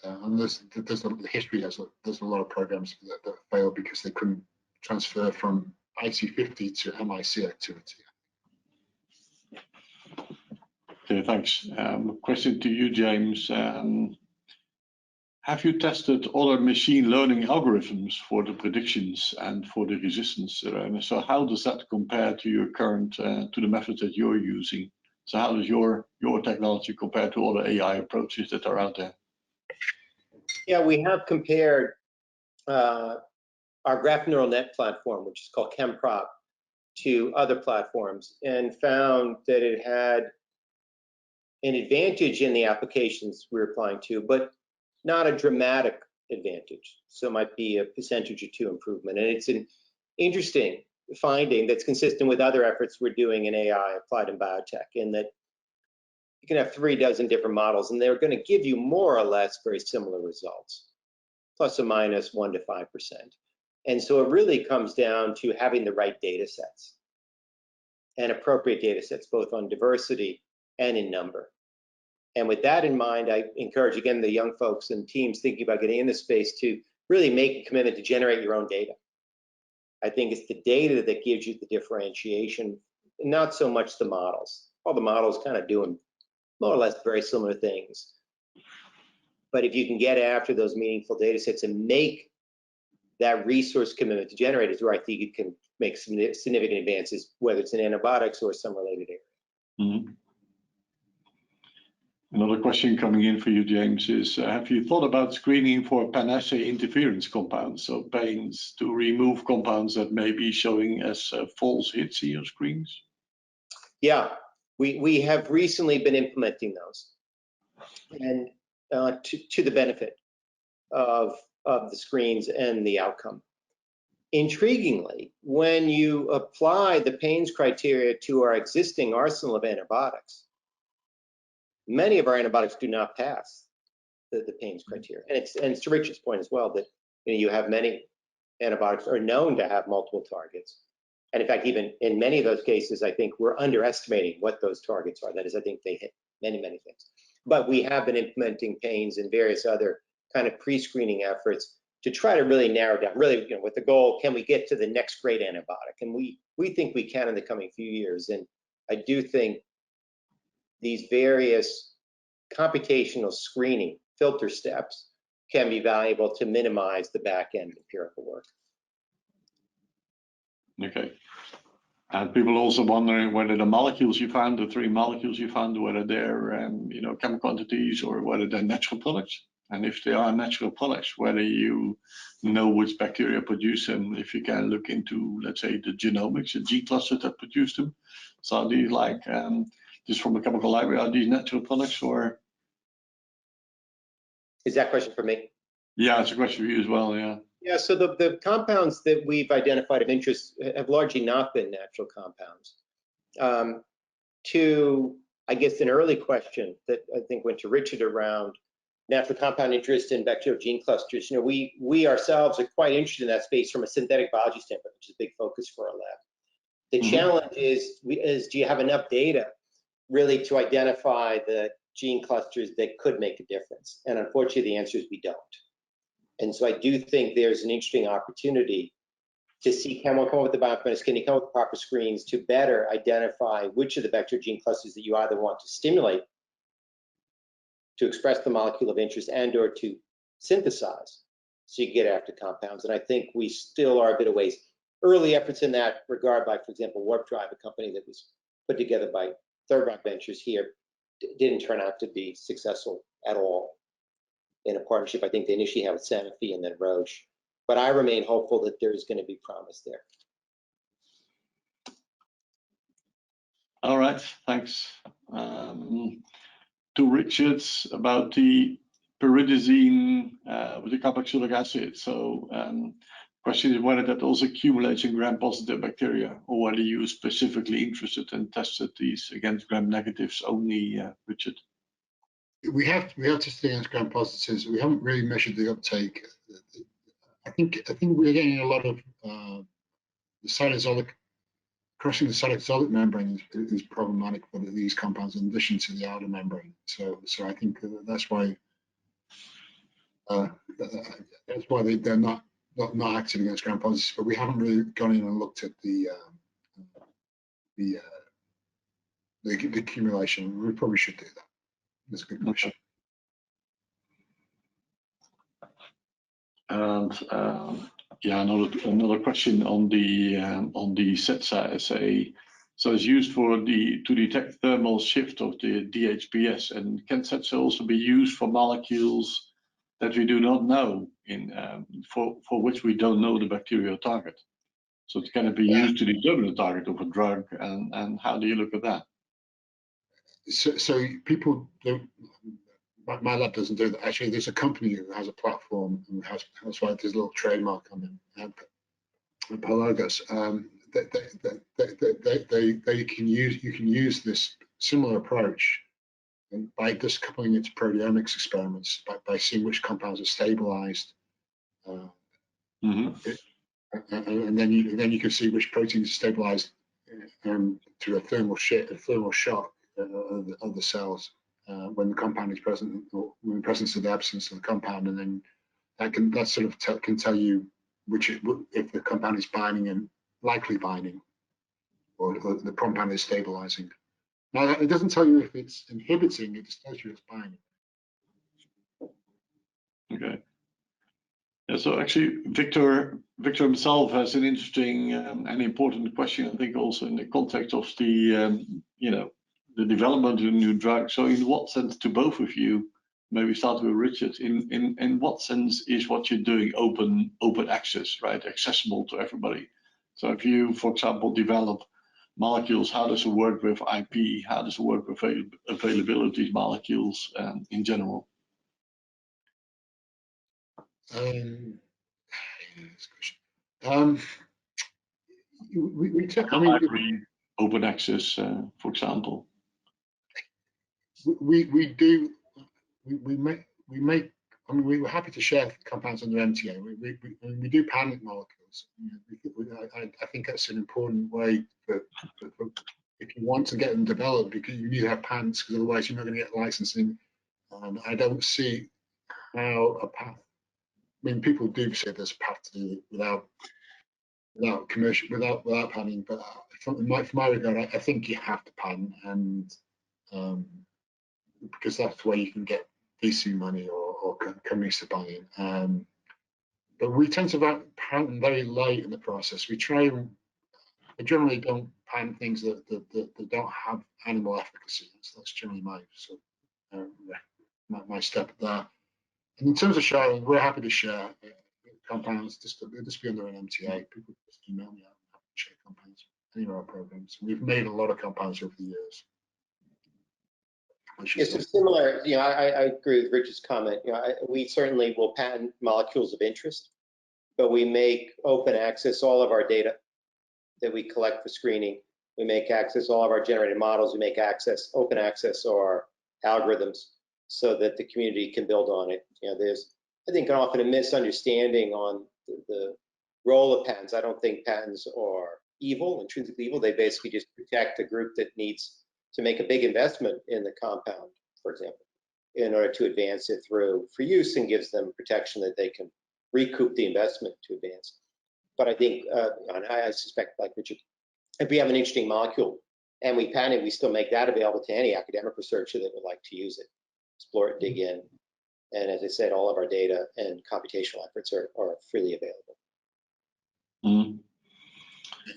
and the history has there's a lot of programs that failed because they couldn't transfer from IC50 to MIC activity. Okay, thanks. Question to you, James. Have you tested other machine learning algorithms for the predictions and for the resistance? So how does that compare to your current, to the methods that you're using? So how does your technology compare to other AI approaches that are out there? Yeah, we have compared our graph neural net platform, which is called ChemProp, to other platforms and found that it had an advantage in the applications we're applying to, but not a dramatic advantage. So it might be a percentage or two improvement. And it's an interesting finding that's consistent with other efforts we're doing in AI applied in biotech, in that you can have 3 dozen different models and they're going to give you more or less very similar results, plus or minus 1 to 5%. And so it really comes down to having the right data sets and appropriate data sets, both on diversity and in number. And with that in mind, I encourage, again, the young folks and teams thinking about getting in this space to really make a commitment to generate your own data. I think it's the data that gives you the differentiation, not so much the models. All the models kind of doing more or less very similar things. But if you can get after those meaningful data sets and make that resource commitment to generate is where I think you can make some significant advances, whether it's in antibiotics or some related area. Mm-hmm. Another question coming in for you, James, is have you thought about screening for pan-assay interference compounds, so PAINs, to remove compounds that may be showing as false hits in your screens? Yeah, we have recently been implementing those, and to the benefit of the screens and the outcome. Intriguingly, when you apply the PAINs criteria to our existing arsenal of antibiotics, many of our antibiotics do not pass the PAINs criteria. And it's to Richard's point as well, that you have many antibiotics are known to have multiple targets. And in fact, even in many of those cases, I think we're underestimating what those targets are. That is, I think they hit many, many things. But we have been implementing PAINs and various other kind of pre-screening efforts to try to really narrow down, really, with the goal, can we get to the next great antibiotic? And we think we can in the coming few years. And I do think these various computational screening filter steps can be valuable to minimize the back end empirical work. Okay. And people also wondering whether the molecules you found, the 3 molecules you found, whether they're chemical quantities or whether they're natural products. And if they are natural products, whether you know which bacteria produce them, if you can look into, let's say, the genomics, the gene clusters that produce them. So are these like just from a chemical library, are these natural products or? Is that question for me? Yeah, it's a question for you as well, yeah. Yeah, so the compounds that we've identified of interest have largely not been natural compounds. To, I guess, an early question that I think went to Richard around natural compound interest in bacterial gene clusters. We ourselves are quite interested in that space from a synthetic biology standpoint, which is a big focus for our lab. The challenge is do you have enough data really to identify the gene clusters that could make a difference? And unfortunately, the answer is we don't. And so I do think there's an interesting opportunity to see, can we come up with the bioinformatics, can you come up with the proper screens to better identify which of the bacterial gene clusters that you either want to stimulate to express the molecule of interest and or to synthesize so you get after compounds. And I think we still are a bit of ways. Early efforts in that regard by, for example, Warp Drive, a company that was put together by Third Rock Ventures here, didn't turn out to be successful at all in a partnership. I think they initially had with Sanofi and then Roche. But I remain hopeful that there's going to be promise there. All right, thanks. To Richard about the pyridazine with the carboxylic acid. So question is whether that also accumulates in gram-positive bacteria, or whether you specifically interested and tested these against gram-negatives only, Richard? We have tested against gram-positives. We haven't really measured the uptake. I think we're getting a lot of the cytosolic, crossing the cytosolic membrane is problematic for these compounds in addition to the outer membrane. So I think that's why they're not active against gram-positives. But we haven't really gone in and looked at the accumulation. We probably should do that. That's a good question. And yeah, another question on the CETSA assay. So it's used to detect thermal shift of the DHPS, and can CETSA also be used for molecules that we do not know for which we don't know the bacterial target? So it's going to be used to determine the target of a drug, and how do you look at that? So people don't. My lab doesn't do that. Actually, there's a company who has a platform and that's why there's a little trademark on them. Pelagos. You can use this similar approach by just coupling it to proteomics experiments by seeing which compounds are stabilized and then you can see which proteins stabilize to a thermal shock of the cells when the compound is present, or in the presence of the absence of the compound, and then that sort of can tell you if the compound is binding and likely binding, or the compound is stabilizing. Now, it doesn't tell you if it's inhibiting; it just tells you it's binding. Okay. Yeah, so actually, Victor himself has an interesting and important question, I think, also in the context of the the development of a new drug. So, in what sense, to both of you, maybe start with Richard, in what sense is what you're doing open access, right, accessible to everybody? So, if you, for example, develop molecules, how does it work with IP? How does it work with availability of molecules in general? Open access, for example. We make. I mean, we were happy to share compounds under MTA. We do patent molecules. I think that's an important way for if you want to get them developed, because you need to have patents, because otherwise you're not going to get licensing. I don't see how a path. I mean, people do say there's a path to do it without patenting, but from my regard, I think you have to patent, and because that's where you can get VC money or companies to buy in. But we tend to patent very late in the process. We generally don't patent things that don't have animal efficacy. That's generally my step there. And in terms of sharing, we're happy to share compounds. Just be under an MTA. People just email me. I'm happy to share compounds any of our programs. We've made a lot of compounds over the years. It's a similar. I agree with Richard's comment. We certainly will patent molecules of interest, but we make open access all of our data that we collect for screening. We make access all of our generated models. We make open access our algorithms, so that the community can build on it. There's, I think, often a misunderstanding on the role of patents. I don't think patents are evil, intrinsically evil. They basically just protect a group that needs to make a big investment in the compound, for example, in order to advance it through for use, and gives them protection that they can recoup the investment to advance. But I think, and I suspect, like Richard, if we have an interesting molecule and we patent it, we still make that available to any academic researcher that would like to use it, explore it, dig in. And as I said, all of our data and computational efforts are freely available. Mm-hmm.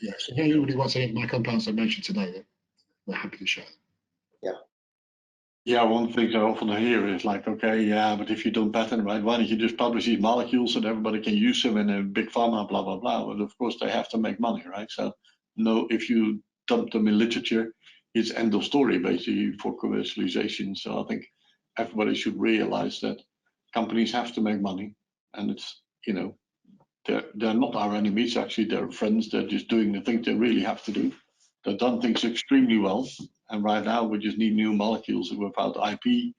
Yes, if anybody wants any of my compounds I mentioned today, we're happy to share. Yeah, one thing I often hear is like, okay, yeah, but if you don't patent, right, why don't you just publish these molecules so that everybody can use them in a big pharma, blah, blah, blah. But of course, they have to make money, right? So, no, if you dump them in literature, it's end of story, basically, for commercialization. So I think everybody should realize that companies have to make money, and it's, they're not our enemies, actually, they're friends. They're just doing the things they really have to do. They've done things extremely well, and right now we just need new molecules. Without IP,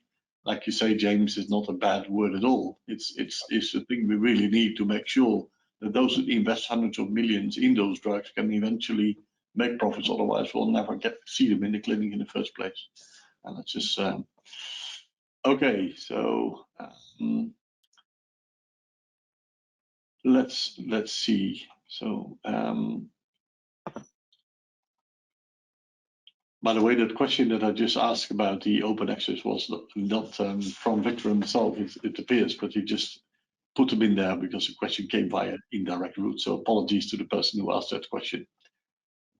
like you say, James, is not a bad word at all. It's the thing we really need to make sure that those who invest hundreds of millions in those drugs can eventually make profits. Otherwise, we'll never get to see them in the clinic in the first place. And that's just okay. So let's see. So. By the way, that question that I just asked about the open access was not from Victor himself, it appears, but he just put them in there because the question came via indirect route. So apologies to the person who asked that question.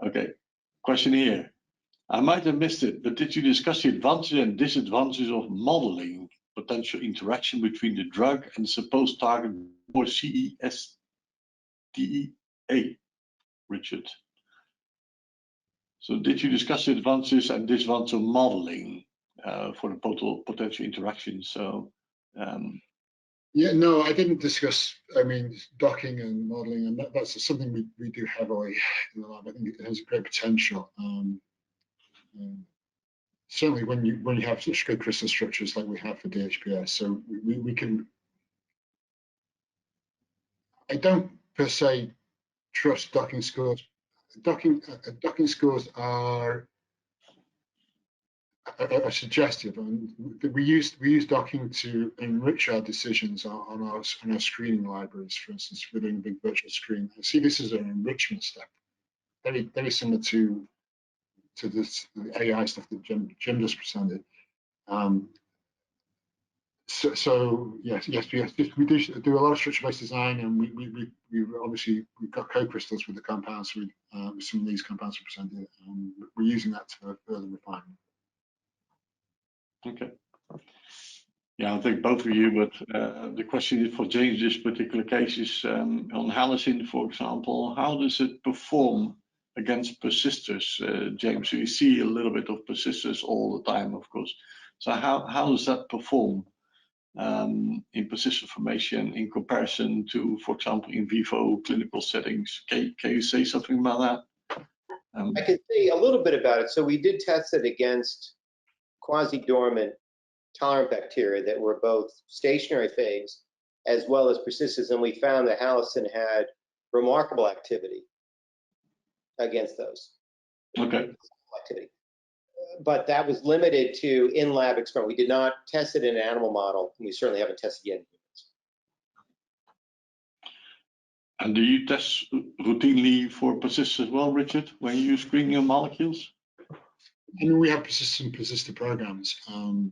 Okay, question here. I might have missed it, but did you discuss the advantages and disadvantages of modeling potential interaction between the drug and supposed target for CESDEA, Richard? So did you discuss the advantages and disadvantages of modeling for the potential interactions? So yeah, no, I didn't discuss, docking and modeling, and that's something we do heavily in the lab. I think it has great potential. Certainly when you have such good crystal structures like we have for DHPS, so we can. I don't per se trust docking scores. Docking scores are suggestive, and we use docking to enrich our decisions on our screening libraries. For instance, within a big virtual screen, I see this as an enrichment step, very similar to this the AI stuff that Jim just presented. So yes, we do a lot of structure-based design, and we obviously we've got co-crystals with the compounds with some of these compounds we presented. We're using that to further refine. Okay. Yeah, I think both of you, but the question is for James. This particular case is on halicin, for example. How does it perform against persisters, James? We see a little bit of persisters all the time, of course. So how does that perform in persistent formation in comparison to, for example, in vivo clinical settings? Can you say something about that? I can say a little bit about it. So we did test it against quasi-dormant tolerant bacteria that were both stationary phase as well as persisters, and we found that halicin had remarkable activity against those. Okay. Activity. But that was limited to in-lab experiment. We did not test it in an animal model, and we certainly haven't tested yet in humans. And do you test routinely for persistence as well, Richard, when you screen your molecules? I mean, we have persistent programs. One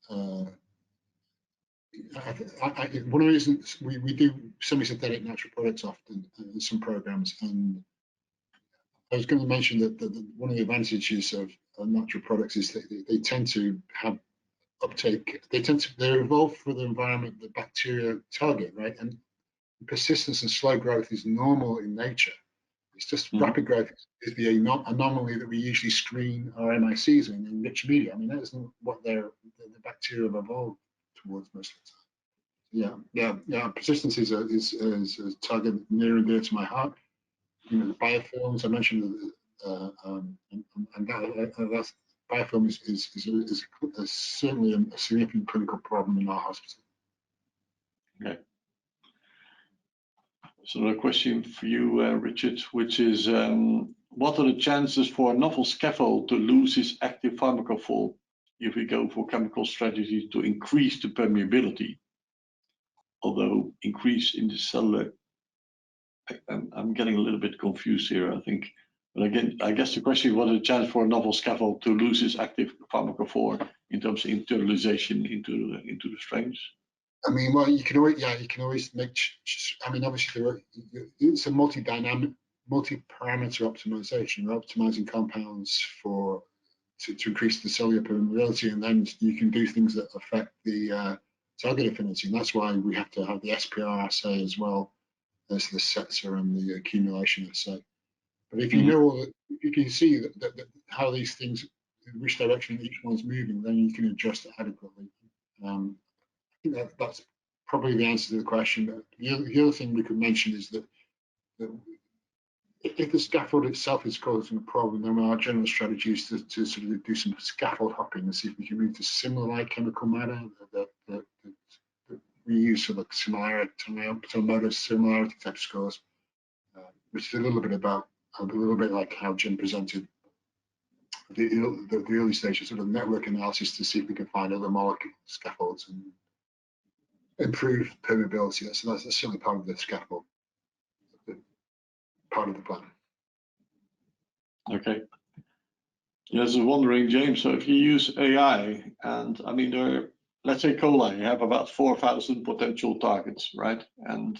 of the reasons we do semi-synthetic natural products often in some programs, and I was going to mention that one of the advantages of natural products is that they tend to have uptake. They're evolved for the environment that bacteria target, right? And persistence and slow growth is normal in nature. It's just rapid growth is the anomaly that we usually screen our MICs in rich media. I mean, that isn't what the bacteria have evolved towards most of the time. Yeah. Persistence is a target near and dear to my heart. You know, the biofilms I mentioned, and that's biofilm is certainly a significant clinical problem in our hospital. Okay. So a question for you, Richard, which is, what are the chances for a novel scaffold to lose its active pharmacophore if we go for chemical strategies to increase the permeability? Although increase in the cellular, I'm getting a little bit confused here, I think. But again, I guess the question is, what are the chances for a novel scaffold to lose its active pharmacophore in terms of internalization into the strains? I mean, well, you can always make. I mean, obviously, it's a multi-parameter optimization. You're optimizing compounds to increase the cellular permeability, and then you can do things that affect the target affinity. And that's why we have to have the SPR assay as well as the SETSA and the accumulation assay. But if you know you can see that how these things, in which direction each one's moving, then you can adjust it adequately. I think that's probably the answer to the question. But the other thing we could mention is that if the scaffold itself is causing a problem, then our general strategy is to sort of do some scaffold hopping and see if we can move to similar-like chemical matter that we use for the similarity type scores, which is a little bit like how Jim presented the early stages, sort of network analysis to see if we can find other molecule scaffolds and improve permeability. That's certainly part of the scaffold, part of the plan. Okay. Yes, I was wondering, James, so if you use AI, and I mean, let's say coli, you have about 4,000 potential targets, right? And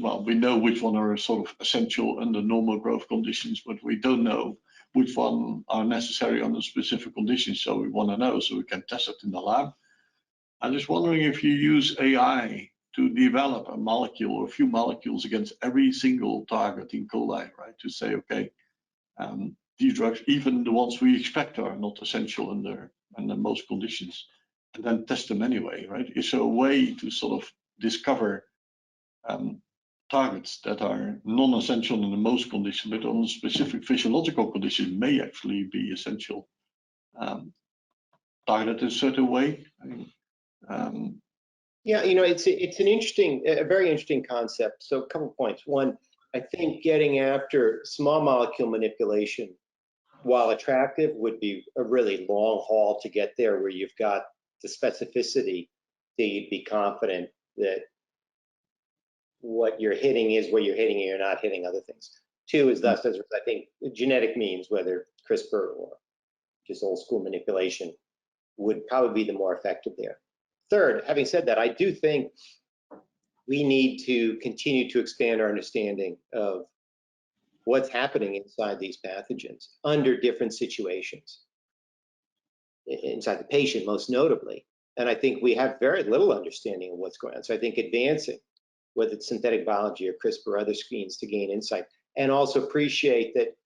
well, we know which one are sort of essential under normal growth conditions, but we don't know which one are necessary under specific conditions. So we want to know so we can test it in the lab. I'm just wondering if you use AI to develop a molecule or a few molecules against every single target in coli, right? To say, okay, these drugs, even the ones we expect, are not essential under most conditions, and then test them anyway, right? Is there a way to sort of discover targets that are non-essential in the most conditions, but on specific physiological conditions may actually be essential? Targeted in a certain way? I mean, yeah, you know, it's a very interesting concept. So a couple of points. One, I think getting after small molecule manipulation, while attractive, would be a really long haul to get there, where you've got the specificity that you'd be confident that what you're hitting is what you're hitting and you're not hitting other things. Two is thus, as I think genetic means, whether CRISPR or just old school manipulation, would probably be the more effective there. Third, having said that, I do think we need to continue to expand our understanding of what's happening inside these pathogens under different situations, inside the patient most notably. And I think we have very little understanding of what's going on. So I think advancing, whether it's synthetic biology or CRISPR or other screens, to gain insight, and also appreciate that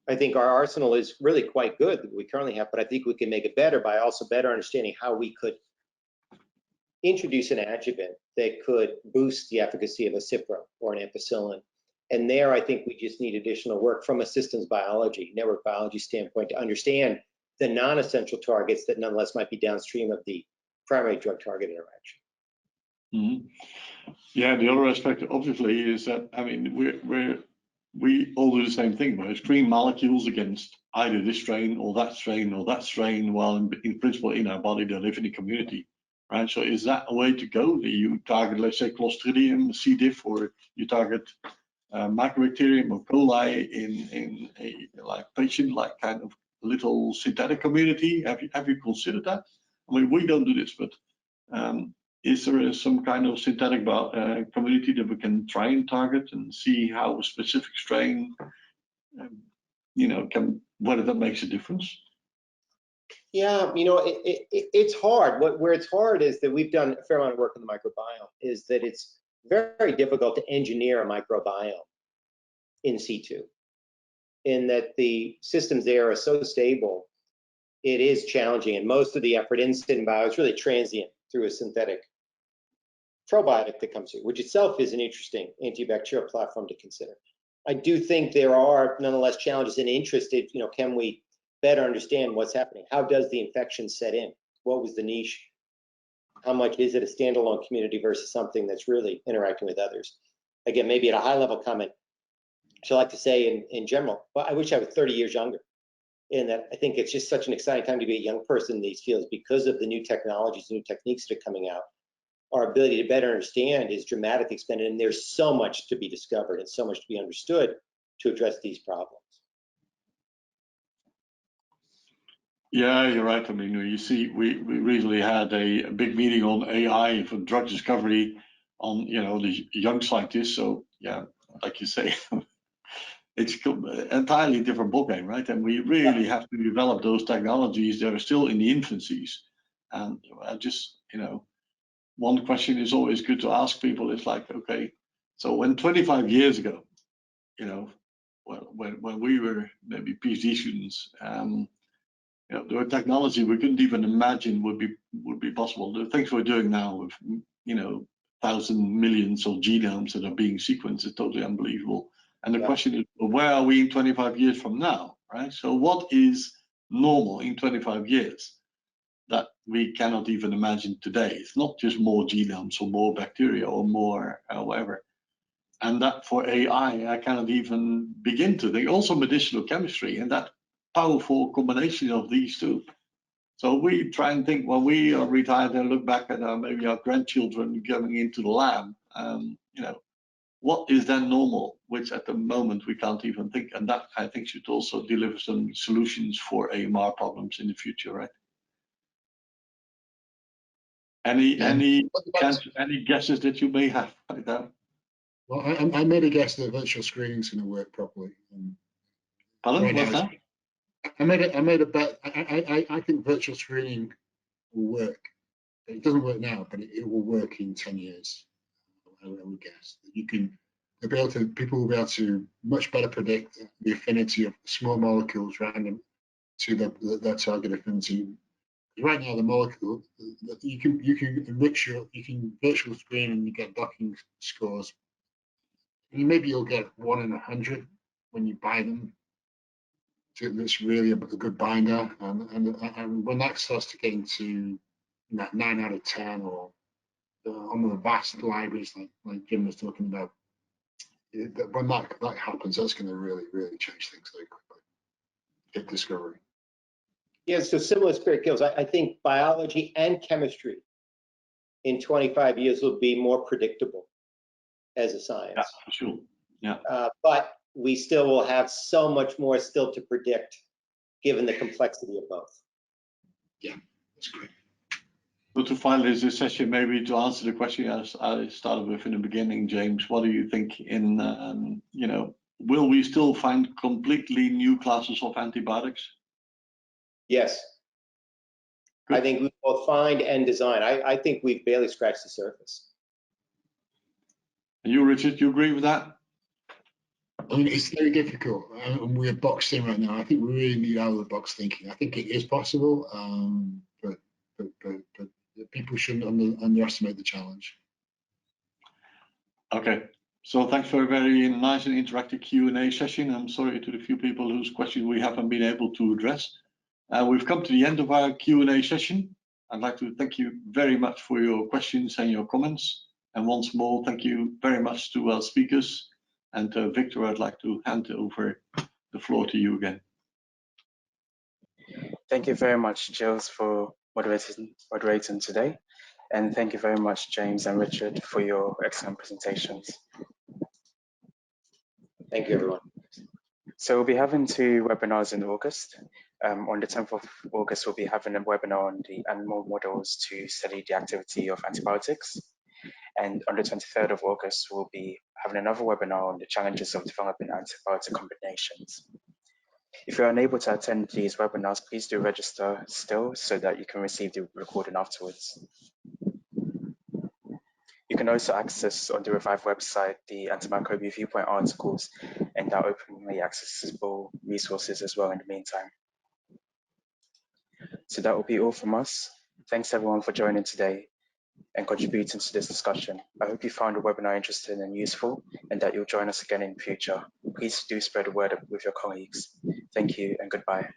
I think our arsenal is really quite good that we currently have, but I think we can make it better by also better understanding how we could introduce an adjuvant that could boost the efficacy of a Cipro or an ampicillin. And there, I think we just need additional work from a systems biology, network biology standpoint to understand the non-essential targets that nonetheless might be downstream of the primary drug target interaction. Mm-hmm. Yeah, the other aspect obviously is that, I mean, we all do the same thing. We screen molecules against either this strain or that strain or that strain, while in principle in our body they live in the community, right? So is that a way to go? Do you target, let's say, Clostridium, C. diff, or you target Mycobacterium or coli in a like patient, like kind of little synthetic community? Have you considered that? I mean, we don't do this, but is there some kind of synthetic community that we can try and target and see how a specific strain, you know, whether that makes a difference? Yeah, you know, it's hard. Where it's hard is that we've done a fair amount of work in the microbiome, is that it's very difficult to engineer a microbiome in situ, in that the systems there are so stable, it is challenging. And most of the effort in SynBio is really transient through a synthetic probiotic that comes through, which itself is an interesting antibacterial platform to consider. I do think there are nonetheless challenges and interest in, you know, can we better understand what's happening? How does the infection set in? What was the niche? How much is it a standalone community versus something that's really interacting with others? Again, maybe at a high level comment, which I like to say in general, but I wish I was 30 years younger. In that I think it's just such an exciting time to be a young person in these fields because of the new technologies, new techniques that are coming out. Our ability to better understand is dramatically expanded, and there's so much to be discovered and so much to be understood to address these problems. Yeah, you're right. I mean, you see, we recently had a big meeting on AI for drug discovery on, you know, the young scientists. So yeah, like you say, it's an entirely different ballgame, right? And we really have to develop those technologies that are still in the infancies. And I just, you know, one question is always good to ask people. It's like, okay, so when 25 years ago, you know, when we were maybe PhD students, you know, there were technology we couldn't even imagine would be possible. The things we're doing now with, you know, thousands, millions of genomes that are being sequenced is totally unbelievable. And the question is, well, where are we in 25 years from now, right? So what is normal in 25 years that we cannot even imagine today? It's not just more genomes or more bacteria or more whatever. And that for AI, I cannot even begin to think. Also medicinal chemistry and that powerful combination of these two. So we try and think when we are retired and look back at maybe our grandchildren going into the lab, you know, what is then normal, which at the moment we can't even think. And that I think should also deliver some solutions for AMR problems in the future, right? Any guesses that you may have like that? Well, I made a guess that virtual screening is going to work properly. Pardon, right what's that? I made a bet. I think virtual screening will work. It doesn't work now, but it will work in 10 years. I would guess that people will be able to much better predict the affinity of small molecules random to their target affinity. Right now, the molecule you can enrich you can virtual screen and you get docking scores. And maybe you'll get 1 in 100 when you buy them. So that's really a good binder, and when that starts to get into 9 out of 10 or on the vast libraries like Jim was talking about, when that happens, that's going to really change things very quickly. Hit discovery. Yeah, so similar spirit, Gilles. I think biology and chemistry in 25 years will be more predictable as a science. Yeah, for sure. Yeah. But we still will have so much more still to predict, given the complexity of both. Yeah, that's great. So to finalize this session, maybe to answer the question as I started with in the beginning, James, what do you think in, you know, will we still find completely new classes of antibiotics? Yes. Good. I think we both find and design. I think we've barely scratched the surface. And you, Richard, you agree with that? I mean, it's very difficult, and we're boxed in right now. I think we really need out of the box thinking. I think it is possible, but people shouldn't underestimate the challenge. Okay, so thanks for a very nice and interactive Q&A session. I'm sorry to the few people whose questions we haven't been able to address. We've come to the end of our Q&A session. I'd like to thank you very much for your questions and your comments. And once more, thank you very much to our speakers. And Victor, I'd like to hand over the floor to you again. Thank you very much, Gilles, for moderating today. And thank you very much, James and Richard, for your excellent presentations. Thank you, everyone. So we'll be having 2 webinars in August. On the 10th of August, we'll be having a webinar on the animal models to study the activity of antibiotics. And on the 23rd of August, we'll be having another webinar on the challenges of developing antibiotic combinations. If you're unable to attend these webinars, please do register still so that you can receive the recording afterwards. You can also access on the Revive website the antimicrobial viewpoint articles and our openly accessible resources as well in the meantime. So that will be all from us. Thanks everyone for joining today and contributing to this discussion. I hope you found the webinar interesting and useful and that you'll join us again in the future. Please do spread the word with your colleagues. Thank you and goodbye.